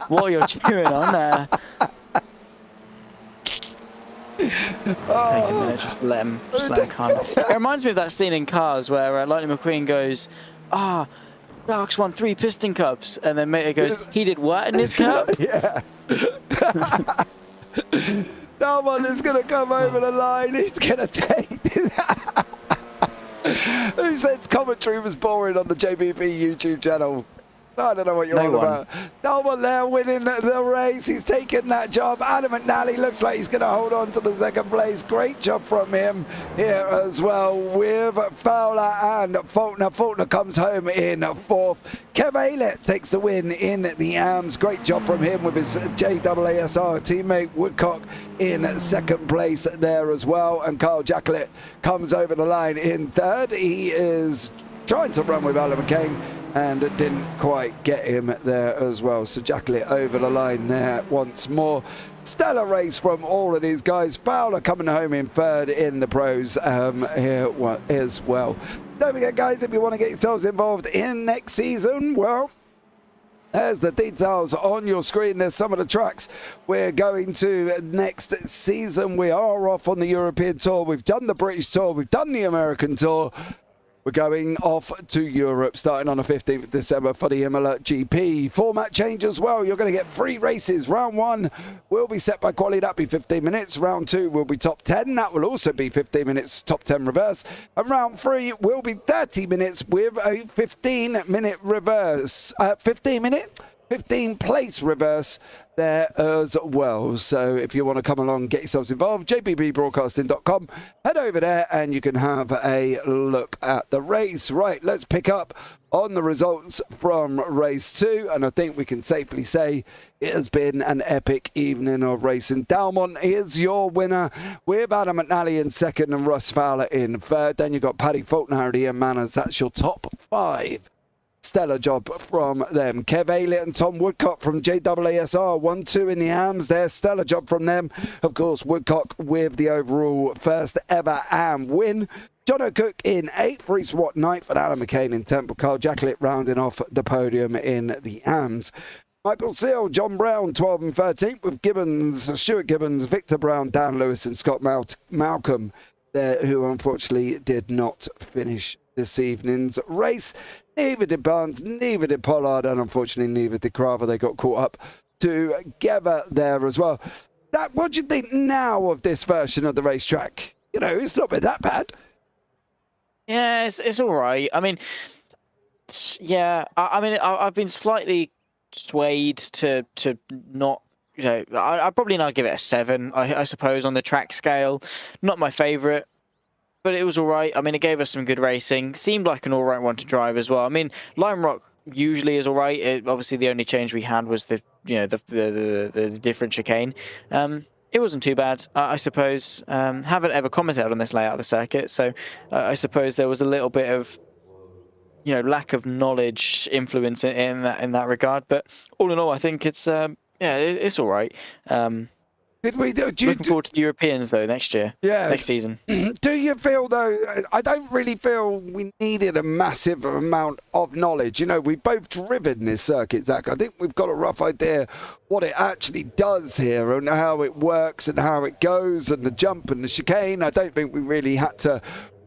what you're chewing on. Take a minute, just let him calm. It reminds me of that scene in Cars where Lightning McQueen goes, Darks won 3 piston cups, and then Mater goes, he did what in his cup? Yeah. No one is going to come over the line. He's going to take this. Who said commentary was boring on the JPB YouTube channel? I don't know what you're on about. No one there winning the race. He's taken that job. Adam McNally looks like he's going to hold on to the second place. Great job from him here as well with Fowler and Faulkner. Faulkner comes home in 4th. Kev Aylett takes the win in the AMS. Great job from him with his JAASR teammate Woodcock in 2nd place there as well. And Carl Jacklett comes over the line in 3rd. He is trying to run with Alan McCain and didn't quite get him there as well. So Jacklett over the line there once more. Stellar race from all of these guys. Fowler coming home in 3rd in the pros here as well. Don't forget, guys, if you want to get yourselves involved in next season, well, there's the details on your screen. There's some of the tracks we're going to next season. We are off on the European Tour. We've done the British Tour. We've done the American Tour. We're going off to Europe starting on the 15th of December for the Imola GP. Format change as well. You're going to get 3 races. Round 1 will be set by Quali. That'll be 15 minutes. Round 2 will be top 10. That will also be 15 minutes, top 10 reverse. And round 3 will be 30 minutes with a 15-minute reverse. 15 place reverse there as well. So if you want to come along, get yourselves involved, jpbbroadcasting.com, head over there and you can have a look at the race. Right, let's pick up on the results from race 2, and I think we can safely say it has been an epic evening of racing. Dalmont is your winner with Adam McNally in 2nd and Russ Fowler in 3rd. Then you've got Paddy Faulkner and Ian Manners. That's your top 5. Stellar job from them. Kev Aylett and Tom Woodcock from JAASR 1-2 in the AMs there. Stellar job from them. Of course, Woodcock with the overall first ever AM win. John O'Cook in 8th, Reese Watt 9th, and Alan McCain in 10th. Carl Jacklett rounding off the podium in the AMs. Michael Seal, John Brown 12th and 13th with Gibbons, Stuart Gibbons, Victor Brown, Dan Lewis and Scott Malcolm there, who unfortunately did not finish this evening's race. Neither did Barnes, neither did Pollard, and unfortunately neither did Craver. They got caught up together there as well. What do you think now of this version of the racetrack? You know, it's not been that bad. Yeah, it's all right. I mean, yeah, I've been slightly swayed to not, you know, I'd probably now give it a 7, I suppose, on the track scale. Not my favourite, but it was all right. I mean, it gave us some good racing. Seemed like an all right one to drive as well. I mean, Lime Rock usually is all right. Obviously, the only change we had was the different chicane. It wasn't too bad, I suppose. Haven't ever commented on this layout of the circuit, so I suppose there was a little bit of, you know, lack of knowledge influence in that regard. But all in all, I think it's it's all right. Looking forward to the Europeans though next year. Yeah, next season. Do you feel though? I don't really feel we needed a massive amount of knowledge. You know, we've both driven this circuit, Zach. I think we've got a rough idea what it actually does here and how it works and how it goes and the jump and the chicane. I don't think we really had to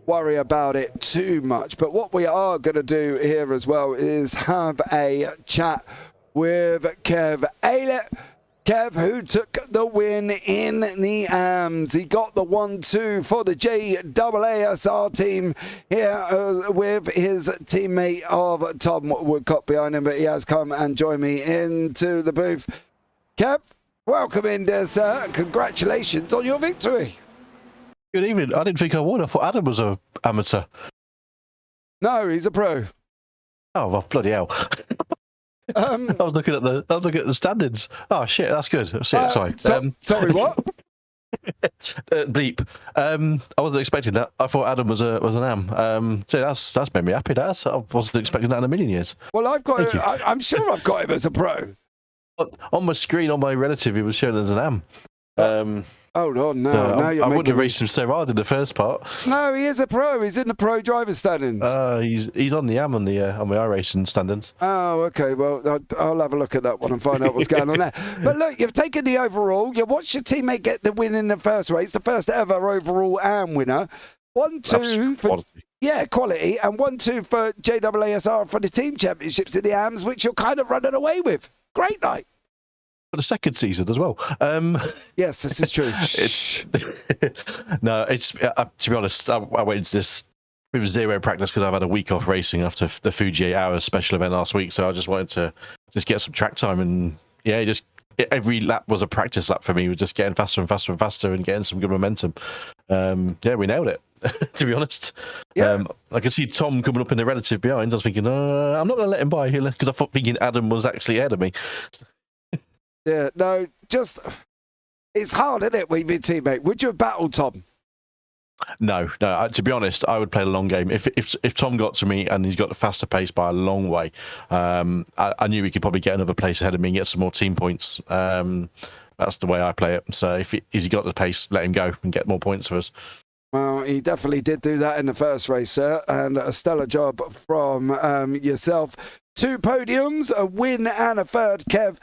worry about it too much. But what we are going to do here as well is have a chat with Kev Aylett. Kev, who took the win in the AMS. He got the 1-2 for the JAASR team here with his teammate of Tom Woodcock behind him, but he has come and joined me into the booth. Kev, welcome in there, sir. Congratulations on your victory. Good evening. I didn't think I would. I thought Adam was an amateur. No, he's a pro. Oh well, bloody hell! I was looking at the standings. Oh shit, that's good. Sorry. Sorry, what? Bleep. I wasn't expecting that. I thought Adam was an am. So that's made me happy. I wasn't expecting that in a million years. Well, I've got. I'm sure I've got him as a pro. On my screen, on my relative, he was shown as an am. Oh no, no! So Now you're I wouldn't have making raced him so hard in the first part. No, he is a pro. He's in the pro driver standings. He's on the am on my iRacing standings. Oh, okay. Well, I'll have a look at that one and find out what's going on there. But look, you've taken the overall. You watched your teammate get the win in the first race, the first ever overall AM winner. 1-2 for quality, and 1-2 for JAASR for the team championships in the AMs, which you're kind of running away with. Great night. For the second season as well. Yes, this is true. No, it's to be honest, I went into this with zero practice because I've had a week off racing after the Fuji 8 Hours special event last week. So I just wanted to get some track time, and every lap was a practice lap for me. We're just getting faster and faster and faster and getting some good momentum. We nailed it. To be honest, I could see Tom coming up in the relative behind. I was thinking, I'm not going to let him by here because I thought thinking Adam was actually ahead of me. Yeah, no, it's hard, isn't it, with your teammate? Would you have battled Tom? No. To be honest, I would play the long game. If Tom got to me and he's got the faster pace by a long way, I knew he could probably get another place ahead of me and get some more team points. That's the way I play it. So if he got the pace, let him go and get more points for us. Well, he definitely did do that in the first race, sir, and a stellar job from yourself. 2 podiums, a win and a third, Kev.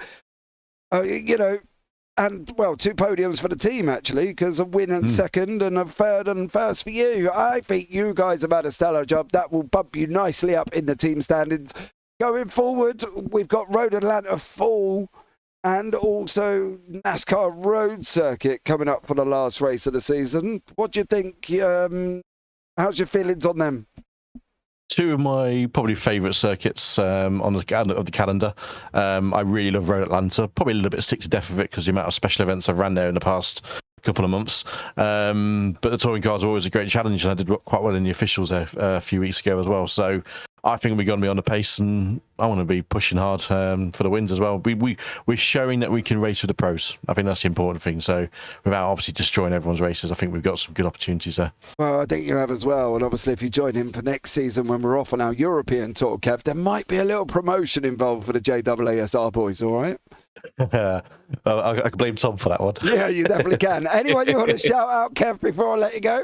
And, 2 podiums for the team, actually, because a win and second and a third and first for you. I think you guys have had a stellar job. That will bump you nicely up in the team standings. Going forward, we've got Road Atlanta Fall and also NASCAR Road Circuit coming up for the last race of the season. What do you think? How's your feelings on them? 2 of my probably favourite circuits on the calendar. I really love Road Atlanta. Probably a little bit sick to death of it because the amount of special events I've ran there in the past couple of months. But the touring cars are always a great challenge, and I did quite well in the officials there a few weeks ago as well. So I think we're going to be on the pace, and I want to be pushing hard for the wins as well. We're showing that we can race with the pros. I think that's the important thing. So without obviously destroying everyone's races, I think we've got some good opportunities there. Well, I think you have as well. And obviously, if you join in for next season when we're off on our European tour, Kev, there might be a little promotion involved for the JAASR boys, all right? I can blame Tom for that one. Yeah, you definitely can. Anyone you want to shout out, Kev, before I let you go?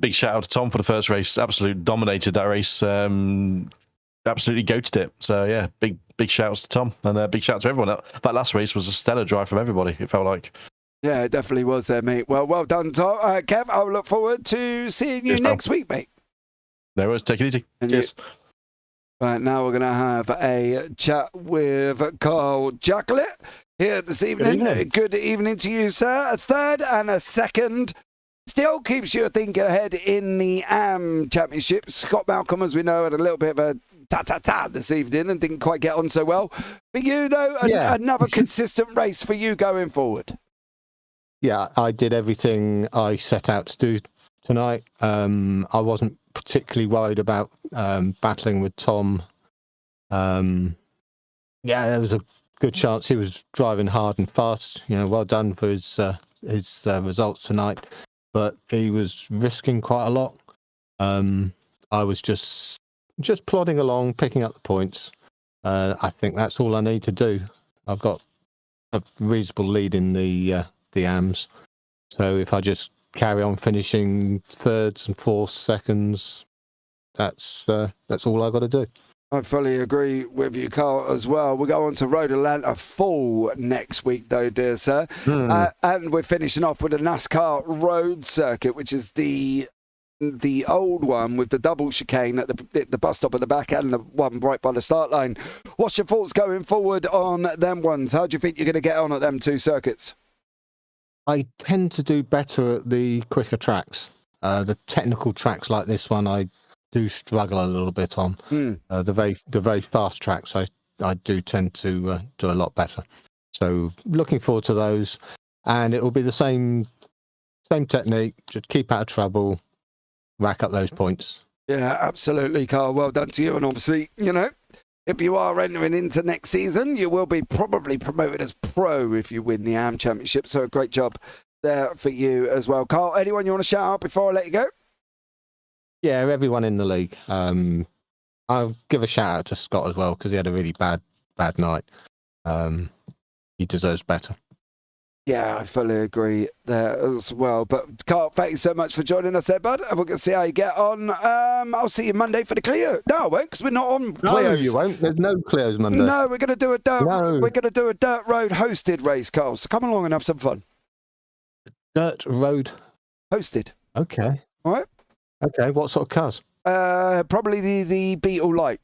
Big shout out to Tom for the first race. Absolutely dominated that race. Absolutely goated it. So yeah, big shout outs to Tom, and big shout out to everyone. That last race was a stellar drive from everybody. It felt like. Yeah, it definitely was there, mate. Well done, Tom. Kev, I'll look forward to seeing you next week, mate. No worries. Take it easy. Cheers. Right, now we're going to have a chat with Carl Jacklett here this evening. Good evening to you, sir. A third and a second. Still keeps you, I think, ahead in the AM Championship. Scott Malcolm, as we know, had a little bit of a ta-ta-ta this evening and didn't quite get on so well. But you know, another consistent race for you going forward. Yeah, I did everything I set out to do tonight. I wasn't particularly worried about battling with Tom. There was a good chance he was driving hard and fast. Well done for his results tonight. But he was risking quite a lot. I was just plodding along, picking up the points. I think that's all I need to do. I've got a reasonable lead in the AMs. So if I just carry on finishing thirds and fourths, seconds, that's all I've got to do. I fully agree with you, Carl, as well. We'll go on to Road Atlanta Fall next week, though, dear sir. And we're finishing off with the NASCAR Road Circuit, which is the old one with the double chicane at the bus stop at the back and the one right by the start line. What's your thoughts going forward on them ones? How do you think you're going to get on at them 2 circuits? I tend to do better at the quicker tracks. The technical tracks like this one, I do struggle a little bit on. The very fast tracks, I do tend to do a lot better. So looking forward to those, and it will be the same technique. Just keep out of trouble, rack up those points. Yeah, absolutely, Carl. Well done to you. And obviously, you know, if you are entering into next season, you will be probably promoted as pro if you win the AM Championship. So great job there for you as well. Carl, anyone you want to shout out before I let you go? Yeah, everyone in the league. I'll give a shout out to Scott as well because he had a really bad night. He deserves better. Yeah, I fully agree there as well. But Carl, thank you so much for joining us there, bud. And we're going to see how you get on. I'll see you Monday for the Clio. No, I won't, because we're not on Clios. No, you won't. There's no Clios Monday. No, we're going to do a dirt. We're going to do a dirt road hosted race, Carl. So come along and have some fun. Dirt road hosted. Okay. All right. Okay. What sort of cars? Probably the Beetle Light.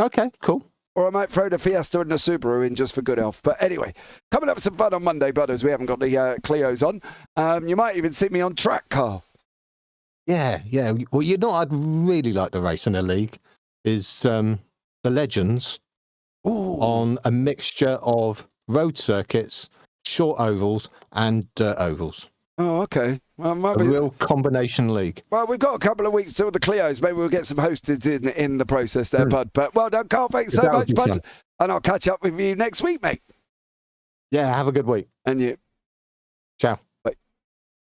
Okay. Cool. Or I might throw the Fiesta and the Subaru in just for good health. But anyway, coming up with some fun on Monday, brothers. We haven't got the Clios on. You might even see me on track, Carl. Yeah. Well, you know, I'd really like to race in a league is the Legends on a mixture of road circuits, short ovals, and dirt ovals. Oh, okay. Well, a real combination league. Well, we've got a couple of weeks till the Clios. Maybe we'll get some hosted in the process there, bud. But well done, Carl. Thanks so much, bud. Fun. And I'll catch up with you next week, mate. Yeah, have a good week. And you. Ciao. Bye.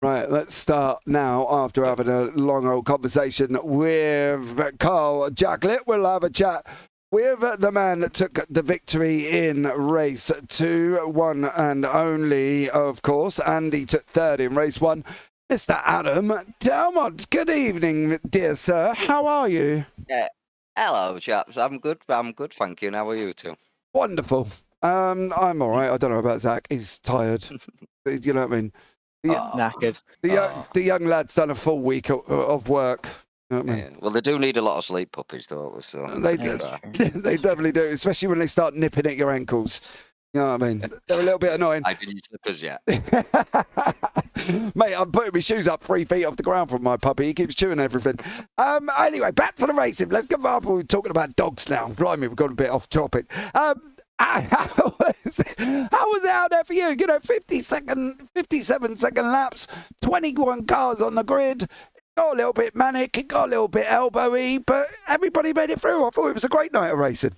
Right, let's start now after having a long old conversation with Carl Jacklett. We'll have a chat with the man that took the victory in race 2, one and only, of course, and he took third in race 1, Mr. Adam Delmont. Good evening, dear sir. How are you? Hello, chaps. I'm good, thank you. And how are you two? Wonderful. I'm all right. I don't know about Zach. He's tired. You know what I mean? Knackered. The young lad's done a full week of work. You know what I mean? Yeah. Well, they do need a lot of sleep puppies, don't we? So they definitely do, especially when they start nipping at your ankles. You know what I mean? They're a little bit annoying. I didn't slippers yet. Mate, I'm putting my shoes up 3 feet off the ground from my puppy. He keeps chewing everything. Anyway, back to the racing. Let's get up. We're talking about dogs now. Blimey, we've got a bit off topic. How was it out there for you? You know, 57-second laps, 21 cars on the grid. Got a little bit manic, it got a little bit elbowy, but everybody made it through. I thought it was a great night of racing.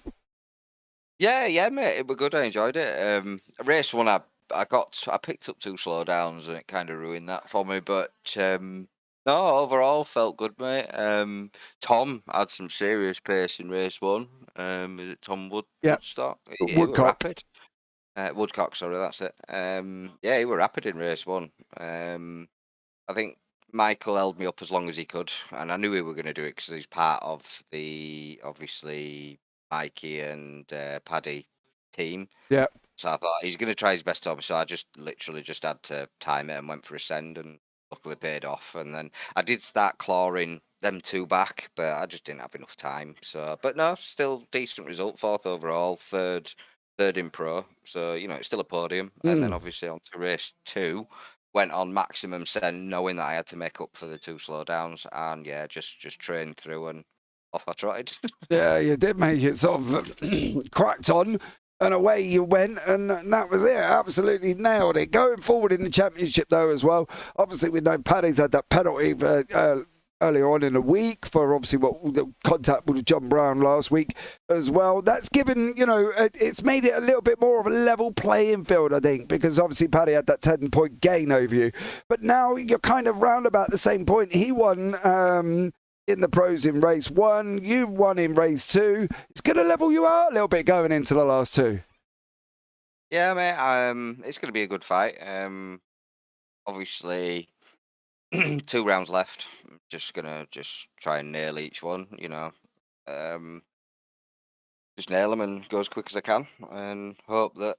Yeah, mate. It was good. I enjoyed it. Race 1, I picked up 2 slowdowns, and it kind of ruined that for me. But no, overall felt good, mate. Tom had some serious pace in race 1. Is it Tom Woodstock? Woodcock. Rapid. Woodcock, sorry, that's it. Yeah, he was rapid in race 1. I think Michael held me up as long as he could, and I knew he were going to do it because he's part of the, obviously, Mikey and Paddy team. Yeah. So I thought he's going to try his best to me, so I just literally just had to time it and went for a send, and luckily paid off. And then I did start clawing them 2 back, but I just didn't have enough time. So, but no, still decent result. 4th overall, third in pro. So, you know, it's still a podium. And then obviously on to race 2. Went on maximum send, knowing that I had to make up for the 2 slowdowns, and yeah, just trained through and off I tried. Yeah, you did make it sort of cracked on, and away you went, and that was it. Absolutely nailed it. Going forward in the championship, though, as well. Obviously, we know Paddy's had that penalty earlier on in the week for obviously what the contact with John Brown last week as well. That's given, you know, it's made it a little bit more of a level playing field, I think, because obviously Paddy had that 10-point gain over you. But now you're kind of round about the same point. He won in the pros in race 1. You won in race 2. It's going to level you out a little bit going into the last 2. Yeah, mate. It's going to be a good fight. Obviously, 2 rounds left. I'm just gonna try and nail each one. You know, just nail them and go as quick as I can, and hope that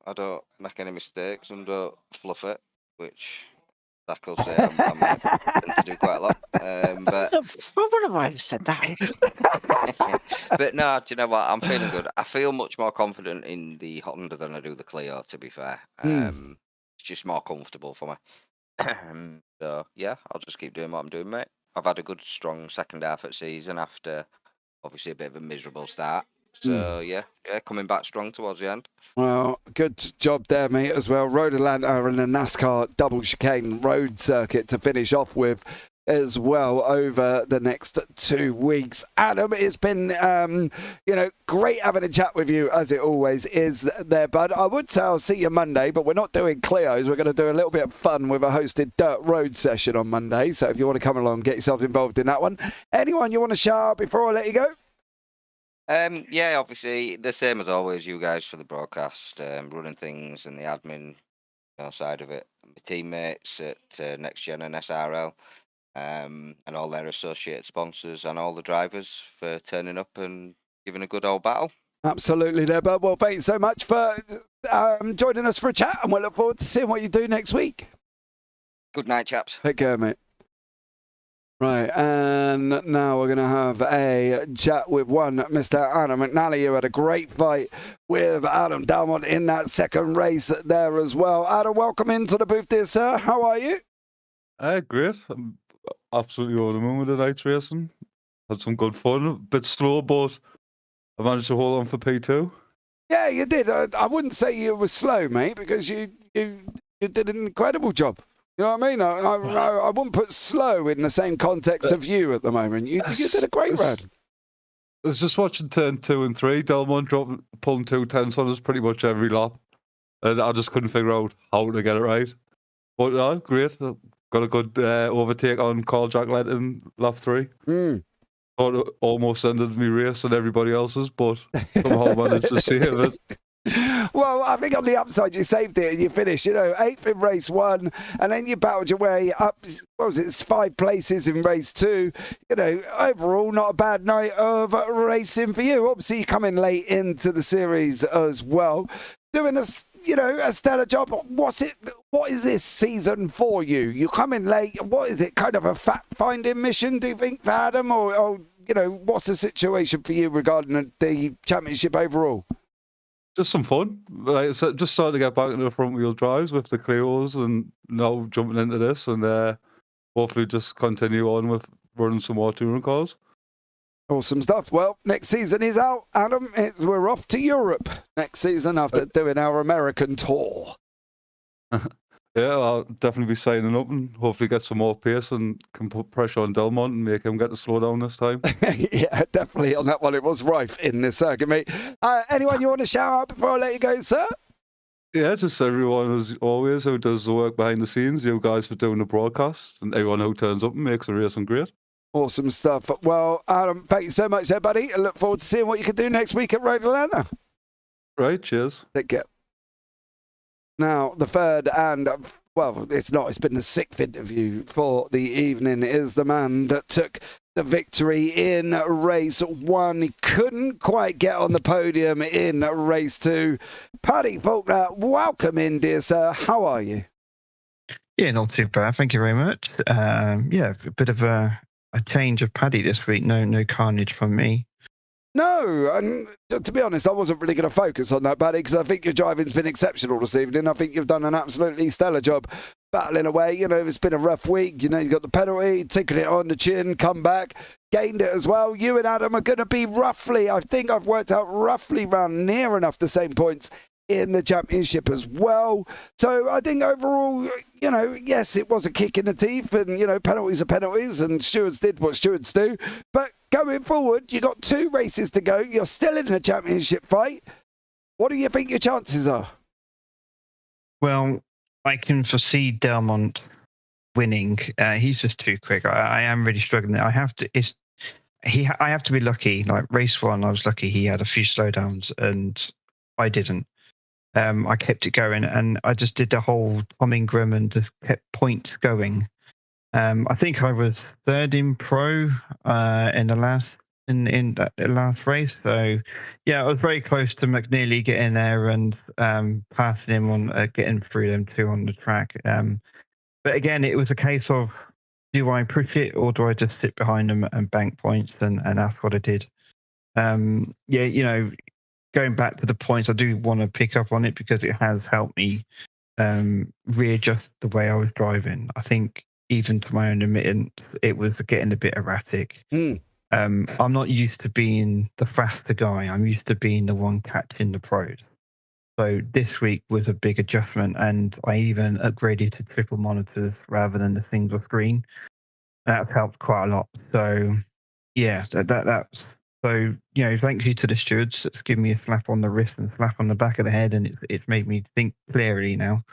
I don't make any mistakes and don't fluff it, which Zach will say I might tend to do quite a lot. But what have I ever said that? but no, do you know what? I'm feeling good. I feel much more confident in the Honda than I do the Clio, to be fair. It's just more comfortable for me. So yeah, I'll just keep doing what I'm doing, mate. I've had a good, strong second half of the season after obviously a bit of a miserable start. So yeah, coming back strong towards the end. Well, good job there, mate, as well. Road Atlanta and the NASCAR double chicane road circuit to finish off with. as well over the next 2 weeks. Adam, it's been, great having a chat with you, as it always is there, bud. I would say I'll see you Monday, but we're not doing Clio's. We're going to do a little bit of fun with a hosted dirt road session on Monday. So if you want to come along, get yourself involved in that one. Anyone you want to shout out before I let you go? Yeah, obviously the same as always. You guys for the broadcast, running things and the admin side of it. My teammates at Next Gen and SRL, and all their associated sponsors and all the drivers for turning up and giving a good old battle. Absolutely, Deborah. Well, thanks so much for joining us for a chat, and we'll look forward to seeing what you do next week. Good night, chaps. Take care, mate. Right, and now we're going to have a chat with one Mr. Adam McNally, who had a great fight with Adam Dalmont in that second race there as well. Adam, welcome into the booth, dear sir. How are you? Great. I'm absolutely over the moon with the night racing. Had some good fun. A bit slow, but I managed to hold on for P2. Yeah, you did. I wouldn't say you were slow, mate, because you did an incredible job. You know what I mean? I wouldn't put slow in the same context of you at the moment. You did a great run. I was just watching turn 2 and 3. Delmont pulling 2/10 on us pretty much every lap. And I just couldn't figure out how to get it right. But great. Got a good overtake on Jack Glen in lap 3. Thought it almost ended me race and everybody else's, but somehow managed to save it. Well, I think on the upside, you saved it and you finished, 8th in race 1, and then you battled your way up, what was it, 5 places in race 2. Overall, not a bad night of racing for you. Obviously, you come in late into the series as well. Doing a stellar job. What is this season for you? You come in late. What is it, kind of a fact-finding mission, do you think, for Adam? Or what's the situation for you regarding the championship overall? Just some fun. Like I said, just starting to get back into the front wheel drives with the Clios, and now jumping into this, and hopefully just continue on with running some more touring cars. Awesome stuff. Well, next season is out, Adam. We're off to Europe next season after doing our American tour. Yeah, I'll definitely be signing up and hopefully get some more pace and can put pressure on Delmont and make him get to slow down this time. Yeah, definitely on that one. It was rife in this circuit, mate. Anyone you want to shout out before I let you go, sir? Yeah, just everyone, as always, who does the work behind the scenes, you guys for doing the broadcast, and everyone who turns up and makes the racing great. Awesome stuff. Well, Adam, thank you so much there, buddy. I look forward to seeing what you can do next week at Road Atlanta. Right, cheers. Take care. Now, the third and, it's been the 6th interview for the evening, is the man that took the victory in race 1. He couldn't quite get on the podium in race 2. Paddy Faulkner, welcome in, dear sir. How are you? Yeah, not too bad. Thank you very much. A bit of a change of Paddy this week. No carnage from me. No, and to be honest, I wasn't really going to focus on that, Paddy, because I think your driving's been exceptional this evening. I think you've done an absolutely stellar job battling away. It's been a rough week. You got the penalty, taking it on the chin, come back, gained it as well. You and Adam are going to be roughly, I think I've worked out roughly around near enough the same points in the championship as well. So I think overall, yes, it was a kick in the teeth, and, penalties are penalties, and stewards did what stewards do. But going forward, you got 2 races to go. You're still in a championship fight. What do you think your chances are? Well, I can foresee Delmont winning. He's just too quick. I am really struggling. I have to be lucky. Like race 1, I was lucky. He had a few slowdowns, and I didn't. I kept it going, and I just did the whole Tom Ingram and just kept points going. I think I was 3rd in pro in the last race. So yeah, I was very close to McNeely getting there and passing him on, getting through them 2 on the track. But again, it was a case of, do I push it or do I just sit behind them and bank points? And that's what I did. Going back to the points, I do want to pick up on it because it has helped me readjust the way I was driving. I think even to my own admittance, it was getting a bit erratic. I'm not used to being the faster guy. I'm used to being the one catching the pros. So this week was a big adjustment, and I even upgraded to triple monitors rather than the single screen. That's helped quite a lot. So, yeah, that's so. Thank you to the stewards. It's given me a slap on the wrist and a slap on the back of the head, and it's made me think clearly now.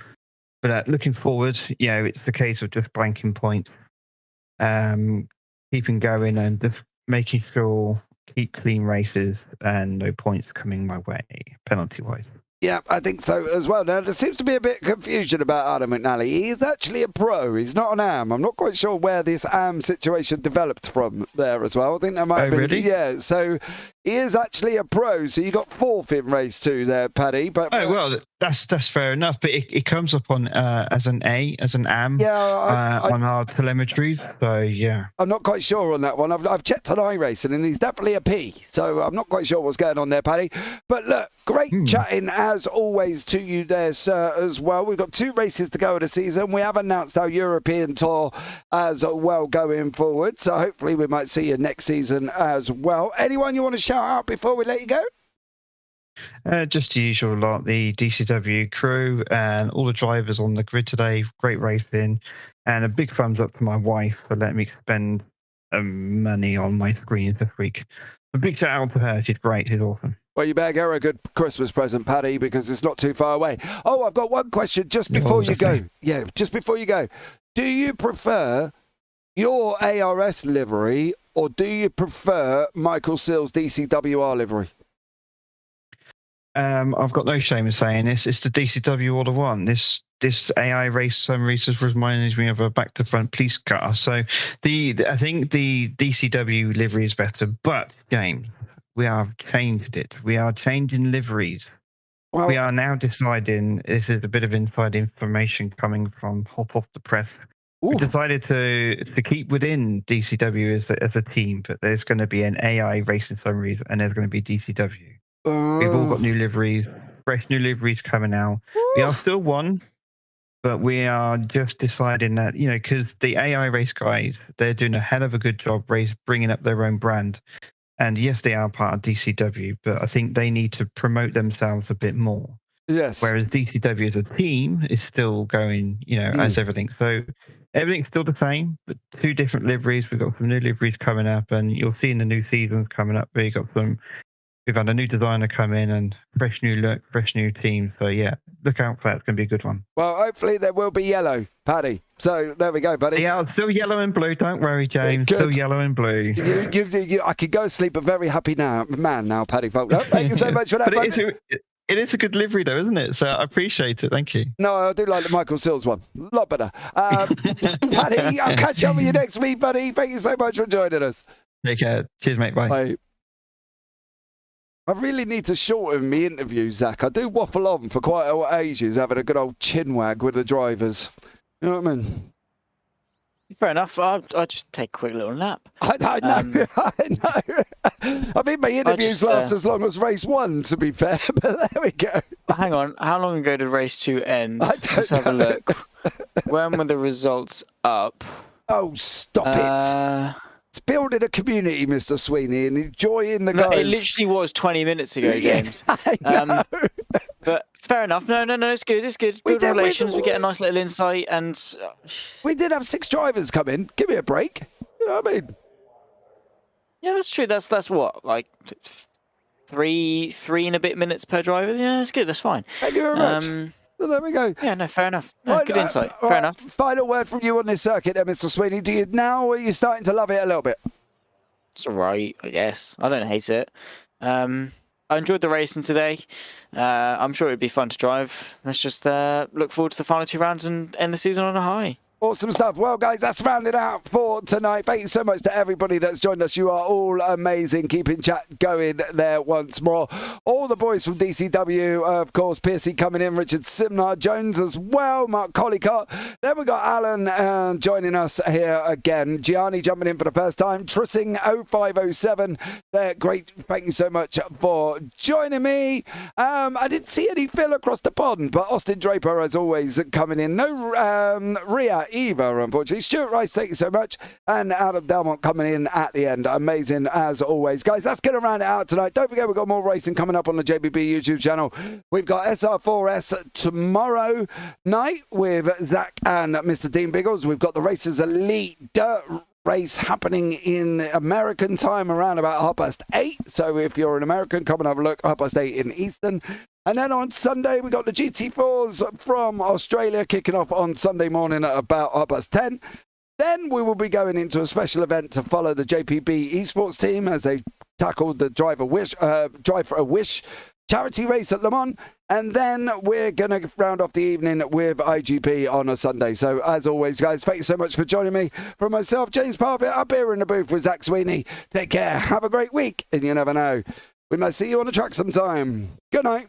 But looking forward, it's the case of just blanking points, keeping going, and just making sure keep clean races and no points coming my way penalty wise. Yeah, I think so as well. Now, there seems to be a bit of confusion about Adam McNally. He's actually a pro. He's not an AM. I'm not quite sure where this AM situation developed from there as well. I think there might have been... Really? Yeah, so he is actually a pro. So you got 4th in race 2 there, Paddy. But well, that's fair enough. But it comes up on as an AM on our telemetries. So, yeah. I'm not quite sure on that one. I've checked on iRacing and he's definitely a P. So I'm not quite sure what's going on there, Paddy. But look, great chatting as always to you there, sir, as well. We've got 2 races to go of the season. We have announced our European tour as well going forward. So hopefully we might see you next season as well. Anyone you want to shout out before we let you go? Just the usual lot, the DCW crew and all the drivers on the grid today. Great racing. And a big thumbs up to my wife for letting me spend money on my screens this week. A big shout out to her. She's great. She's awesome. Well, you better get her a good Christmas present, Paddy, because it's not too far away. Oh, I've got one question just before you go. Yeah, just before you go. Do you prefer your ARS livery or do you prefer Michael Seals' DCWR livery? I've got no shame in saying this. It's the DCW all the one. This AI race summary just reminds me of a back to front police car. So I think the DCW livery is better. But James, we have changed it. We are changing liveries. Well, we are now deciding. This is a bit of inside information coming from hot off the press. We decided to keep within DCW as a team, but there's going to be an AI racing summaries and there's going to be DCW. We've all got new liveries, fresh new liveries coming out. We are still one, but we are just deciding that, because the AI race guys, they're doing a hell of a good job bringing up their own brand. And yes, they are part of DCW, but I think they need to promote themselves a bit more. Yes. Whereas DCW as a team is still going, as everything. So everything's still the same, but 2 different liveries. We've got some new liveries coming up, and you'll see in the new seasons coming up, we've had a new designer come in and fresh new look, fresh new team. So, yeah, look out for that. It's going to be a good one. Well, hopefully there will be yellow, Paddy. So, there we go, buddy. Yeah, it's still yellow and blue. Don't worry, James. Good. Still yellow and blue. I could go sleep a very happy man now, Paddy Faulkner. Thank you so much for that, buddy. It is a good livery, though, isn't it? So I appreciate it. Thank you. No, I do like the Michael Seals one. A lot better. Paddy, I'll catch up with you next week, buddy. Thank you so much for joining us. Take care. Cheers, mate. Bye. Bye. I really need to shorten my interview, Zach. I do waffle on for quite ages, having a good old chin wag with the drivers. You know what I mean? Fair enough. I'll just take a quick little nap. I know. I know. I mean, my interviews last as long as race 1, to be fair, but there we go. Hang on. How long ago did race 2 end? Let's have a look. When were the results up? Oh, stop it. It's building a community, Mr. Sweeney, and enjoying the guys. It literally was 20 minutes ago, James. I know. But fair enough. No, it's good. It's good. Build relations. We get a nice little insight, and we did have 6 drivers come in. Give me a break. You know what I mean? Yeah, that's true. That's what, like 3 and a bit minutes per driver. Yeah, that's good. That's fine. Thank you very much. So there we go. Yeah, no, fair enough. No, good insight. Fair enough. Final word from you on this circuit, then, Mr. Sweeney. Are you starting to love it a little bit? It's all right, I guess. I don't hate it. I enjoyed the racing today. I'm sure it'd be fun to drive. Let's just look forward to the final 2 rounds and end the season on a high. Awesome stuff. Well, guys, that's rounded out for tonight. Thank you so much to everybody that's joined us. You are all amazing. Keeping chat going there once more. All the boys from DCW, of course, Piercy coming in, Richard Simnar, Jones as well, Mark Collicott. Then we got Alan joining us here again. Gianni jumping in for the first time. Trissing 0507. They're great. Thank you so much for joining me. I didn't see any Phil across the pond, but Austin Draper, as always, coming in. No Ria either, unfortunately. Stuart Rice, thank you so much. And Adam Delmont coming in at the end. Amazing as always. Guys, that's going to round it out tonight. Don't forget, we've got more racing coming up on the JPB YouTube channel. We've got SR4S tomorrow night with Zach and Mr. Dean Biggles. We've got the Racers Elite Dirt race happening in American time around about 8:30. So if you're an American, come and have a look. 8:30 in Eastern. And then on Sunday, we got the GT4s from Australia kicking off on Sunday morning at about 10:30. Then we will be going into a special event to follow the JPB esports team as they tackle the Drive for a Wish charity race at Le Mans. And then we're going to round off the evening with IGP on a Sunday. So as always, guys, thank you so much for joining me. From myself, James Parfitt, up here in the booth with Zach Sweeney. Take care. Have a great week. And you never know, we might see you on the track sometime. Good night.